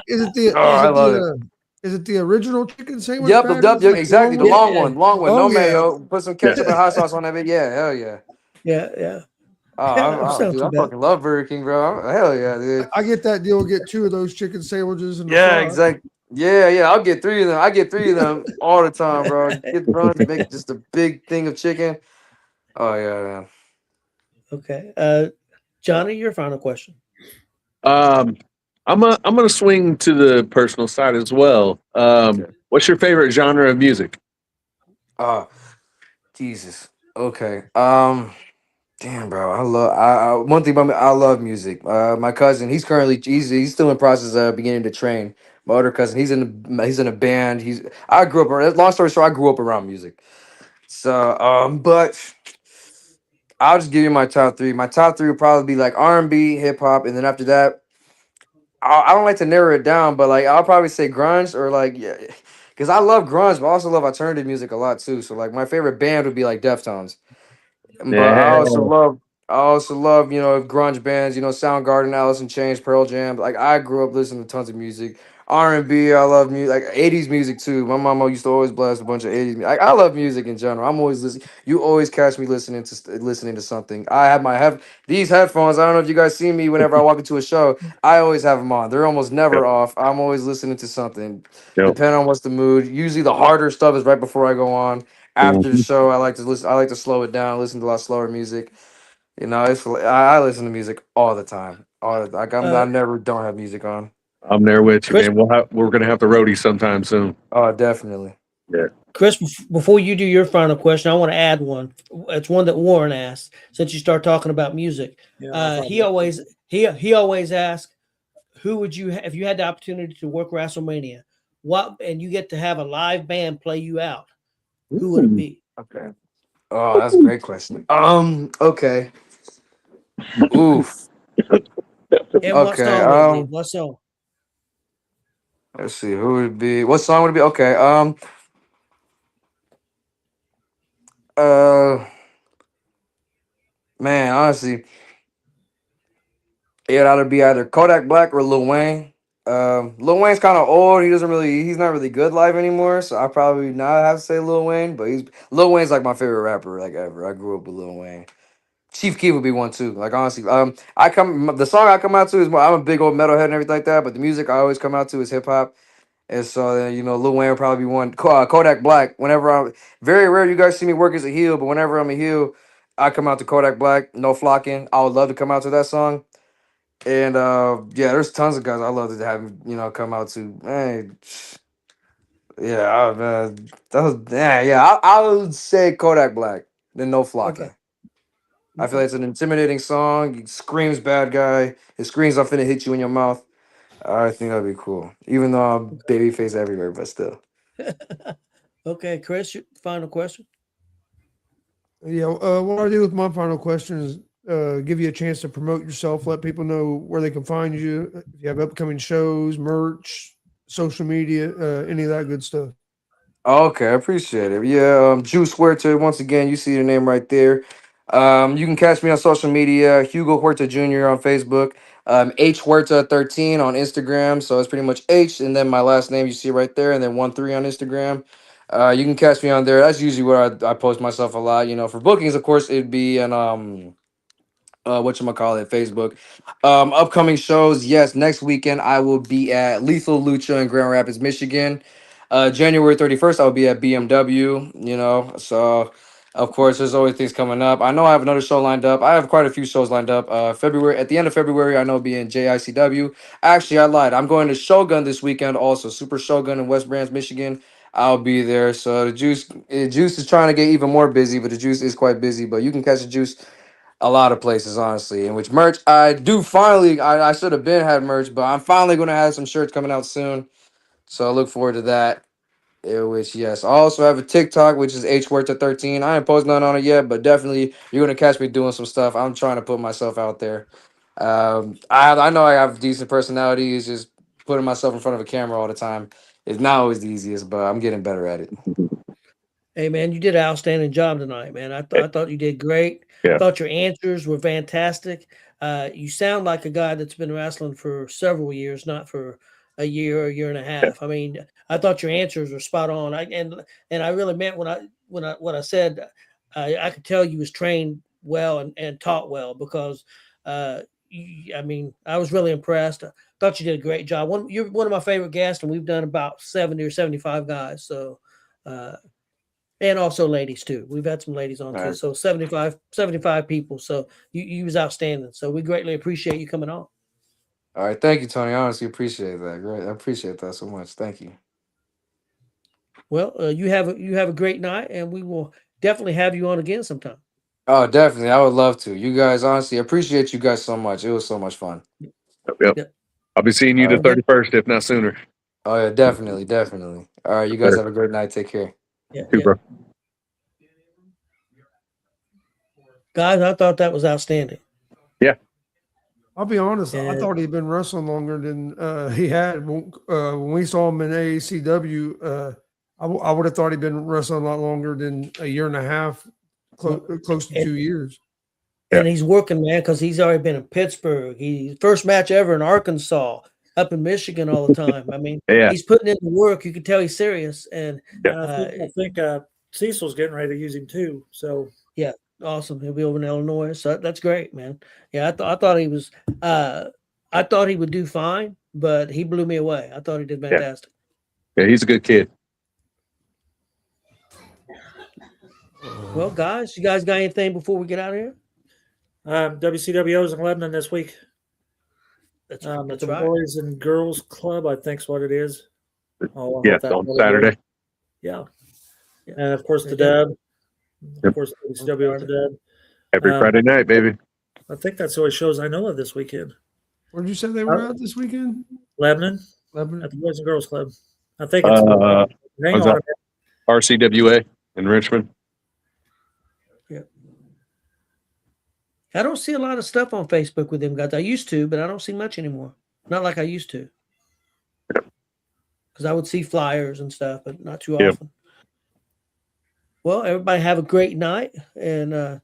Is it the Oh, is I it love it. the uh, is it the original chicken sandwich Yep, patties, yep, like the exactly. long The one? long one, no Oh yeah, mayo. Put some Yeah. ketchup and hot sauce on that bit. Yeah, hell yeah. Yeah. Oh, That sounds dude, too I bad. fucking love Burger King, bro. Hell yeah, dude. I get that deal. Get 2 of those chicken sandwiches and the Yeah, fries. exactly. Yeah. I'll get 3 of them. I get 3 of them all the time, bro. Get the buns, make just a big thing of chicken. Oh yeah, man. Okay. Johnny, your final question. Um, I'm gonna swing to the personal side as well. Okay. What's your favorite genre of music? Oh, Jesus. Okay. Damn, bro. One thing about me, I love music. My cousin, he's still in process of beginning to train. My older cousin, he's in a band. I grew up around. Long story short, I grew up around music. So, but I'll just give you my top 3. My top 3 would probably be like R&B, hip hop, and then after that, I don't like to narrow it down, but like I'll probably say grunge or like yeah, because I love grunge, but I also love alternative music a lot too. So like my favorite band would be like Deftones. But Yeah, I also love, grunge bands, Soundgarden, Alice in Chains, Pearl Jam. Like I grew up listening to tons of music. R&B. I love music, like 80s music too. My mama used to always blast a bunch of 80s music. I love music in general. I'm always listening. You always catch me listening to something. I have these headphones. I don't know if you guys see me whenever I walk into a show. I always have them on. They're almost never Yep. off. I'm always listening to something, Yep. depending on what's the mood. Usually the harder stuff is right before I go on. After the Mhm. show, I like to listen. I like to slow it down. Listen to a lot slower music. I listen to music all the time. Like Uh, I never don't have music on. I'm there with you, Chris, man. We're gonna have the roadie sometime soon. Oh, definitely. Yeah. Chris, before you do your final question, I want to add one. It's one that Warren asked. Since you start talking about music, Yeah, I thought he always he always asks, "Who would you if you had the opportunity to work WrestleMania? What and you get to have a live band play you out? Who would it Ooh. be?" Okay. Oh, that's a great question. Okay. Oof. And what Okay. song would it be? What song? Let's see. Who would it be? What song would it be? Okay. Uh. Man, honestly, it'd either be either Kodak Black or Lil Wayne. Lil Wayne's kind of old. He's not really good live anymore. So I probably not have to say Lil Wayne. But Lil Wayne's like my favorite rapper like ever. I grew up with Lil Wayne. Chief Keef would be one too. Like honestly, the song I come out to is more. I'm a big old metalhead and everything like that. But the music I always come out to is hip hop. And so Lil Wayne would probably be one. Kodak Black. Whenever I'm very rare, you guys see me work as a heel. But whenever I'm a heel, I come out to Kodak Black. No flocking. I would love to come out to that song. And yeah, there's tons of guys I love to have come out to. Hey, yeah, that was yeah. I would say Kodak Black. Then no Okay. flocking. I feel Okay. like it's an intimidating song. He screams bad guy. His screams are finna hit you in your mouth. I think that'd be cool. Even though I'm babyface everywhere, but still. Okay, Chris, final question. Yeah, what I do with my final question is give you a chance to promote yourself, let people know where they can find you, if you have upcoming shows, merch, social media, any of that good stuff. Okay, I appreciate it. Yeah, Juice Huerta. Once again, you see the name right there. You can catch me on social media, Hugo Huerta Jr. on Facebook, H Huerta 13 on Instagram. So it's pretty much H and then my last name you see right there, and then 13 on Instagram. You can catch me on there. That's usually where I post myself a lot. For bookings, of course, it'd be an whatchamacallit, Facebook. Upcoming shows, yes, next weekend I will be at Lethal Lucha in Grand Rapids, Michigan. January 31st, I'll be at BMW, so of course there's always things coming up. I know I have another show lined up. I have quite a few shows lined up. February, at the end of February, I know I'll be in JICW. Actually, I lied. I'm going to Shogun this weekend also, Super Shogun in West Branch, Michigan. I'll be there. So the juice is trying to get even more busy, but the juice is quite busy. But you can catch the juice a lot of places, honestly. In which merch I do finally, I should have been had merch, but I'm finally gonna have some shirts coming out soon. So I look forward to that. Which yes, I also have a TikTok, which is HWorth13. I ain't posting nothing on it yet, but definitely you're gonna catch me doing some stuff. I'm trying to put myself out there. I know I have decent personality. It's just putting myself in front of a camera all the time is not always the easiest, but I'm getting better at it. Hey man, you did an outstanding job tonight, man. I thought you did great. Yeah. Thought your answers were fantastic. You sound like a guy that's been wrestling for several years, not for a year and a half. I mean, I thought your answers were spot on. And I really meant what I said. I could tell you was trained well and taught well because I mean, I was really impressed. I thought you did a great job. You're one of my favorite guests, and we've done about 70 or 75 guys. So. And also ladies too. We've had some ladies on All too. right. So 75 people. So you was outstanding. So we greatly appreciate you coming on. All right, thank you, Tony. I honestly appreciate that. Great, I appreciate that so much. Thank you. Well, you have a great night, and we will definitely have you on again sometime. Oh, definitely. I would love to. You guys, honestly, appreciate you guys so much. It was so much fun. Yep. Yeah. I'll be seeing you All the right. 31st, if not sooner. Oh, yeah, definitely, definitely. All right, you guys have a great night. Take care. Yeah, Too, yeah. bro. Guys, I thought that was outstanding. Yeah. I'll be honest, I And thought he'd been wrestling longer than he had. When we saw him in AACW, I would have thought he'd been wrestling a lot longer than a year and a half, close to and, 2 years. and he's working, man, because he's already been in Pittsburgh. He first match ever in Arkansas. up in Michigan all the time. I mean, Yeah. he's putting in the work. You can tell he's serious. And I think Cecil's getting ready to use him too. So yeah, awesome. He'll be over in Illinois. So that's great, man. Yeah, I thought he was. I thought he would do fine, but he blew me away. I thought he did fantastic. Yeah, he's a good kid. Well, guys, you guys got anything before we get out of here? WCWO's in Lebanon this week. That's It's a right. Boys and Girls Club, I think's what it is. Oh, Yeah, on Saturday. Yeah. And of course, the dub. Of course, WCW at the dub. Every Friday night, baby. I think that's the only shows I know of this weekend. Where did you say they were out this weekend? Lebanon Lebanon. at the Boys and Girls Club. I think it's hang on. RCWA in Richmond. I don't see a lot of stuff on Facebook with them guys. I used to, but I don't see much anymore. Not like I used to. Because I would see flyers and stuff, but not too often. Well, everybody have a great night, and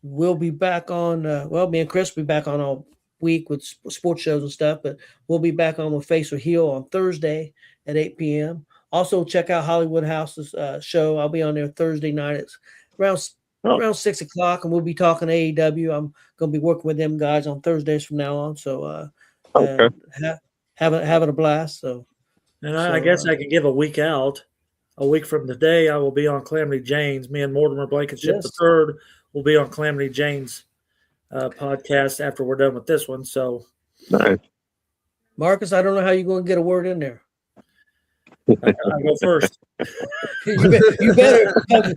we'll be back on. Me and Chris will be back on all week with sports shows and stuff, but we'll be back on with Face or Heel on Thursday at 8 p.m. Also, check out Hollywood House's show. I'll be on there Thursday night. It's around 6 o'clock, and we'll be talking AEW. I'm going to be working with them guys on Thursdays from now on. So, having a blast. So, and I guess I can give a week out. A week from today, I will be on Calamity Jane's. Me and Mortimer Blankenship III will be on Calamity Jane's podcast after we're done with this one. So, nice. Marcus, I don't know how you're going to get a word in there. I'll go first. you better with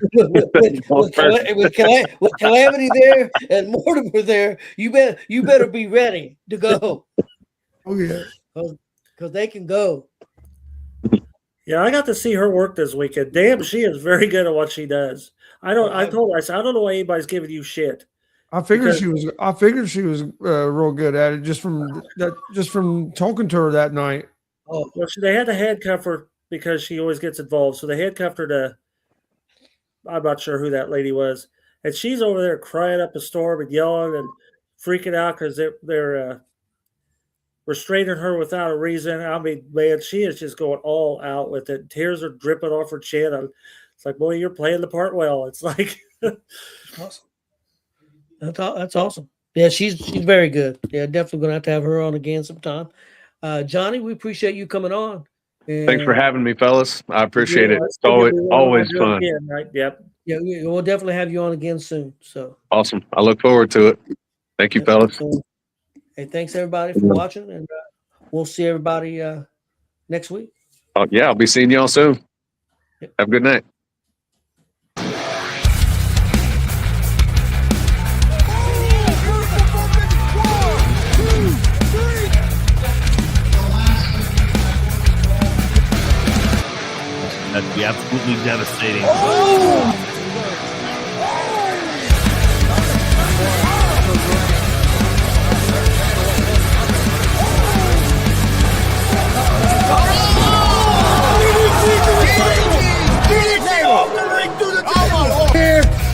Calamity there and Mortimer there. You better be ready to go. Oh yeah, because they can go. Yeah, I got to see her work this weekend. Damn, she is very good at what she does. I told her, I said, I don't know why anybody's giving you shit. I figured she was real good at it just from talking to her that night. Oh, well, they had to handcuff her because she always gets involved. So they handcuffed her to, I'm not sure who that lady was. And she's over there crying up a storm and yelling and freaking out because they're restraining her without a reason. I mean, man, she is just going all out with it. Tears are dripping off her chin. It's like, boy, you're playing the part well. It's like awesome. That's awesome. Yeah, she's very good. Yeah, definitely going to have her on again sometime. Johnny, we appreciate you coming on. And thanks for having me, fellas. I appreciate it. It's always fun. Again, right? Yep. Yeah, we'll definitely have you on again soon. So awesome. I look forward to it. Thank you, fellas. Cool. Hey, thanks everybody for watching, and we'll see everybody next week. Yeah, I'll be seeing y'all soon. Yep. Have a good night. That'd be absolutely devastating.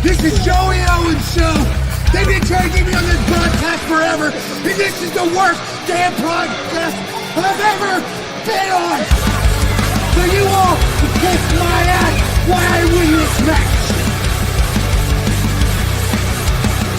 This is Joey Owens' show. They've been trying to get me on this broadcast forever, and this is the worst damn broadcast I've ever been on. So you all can kiss my ass while I win this match.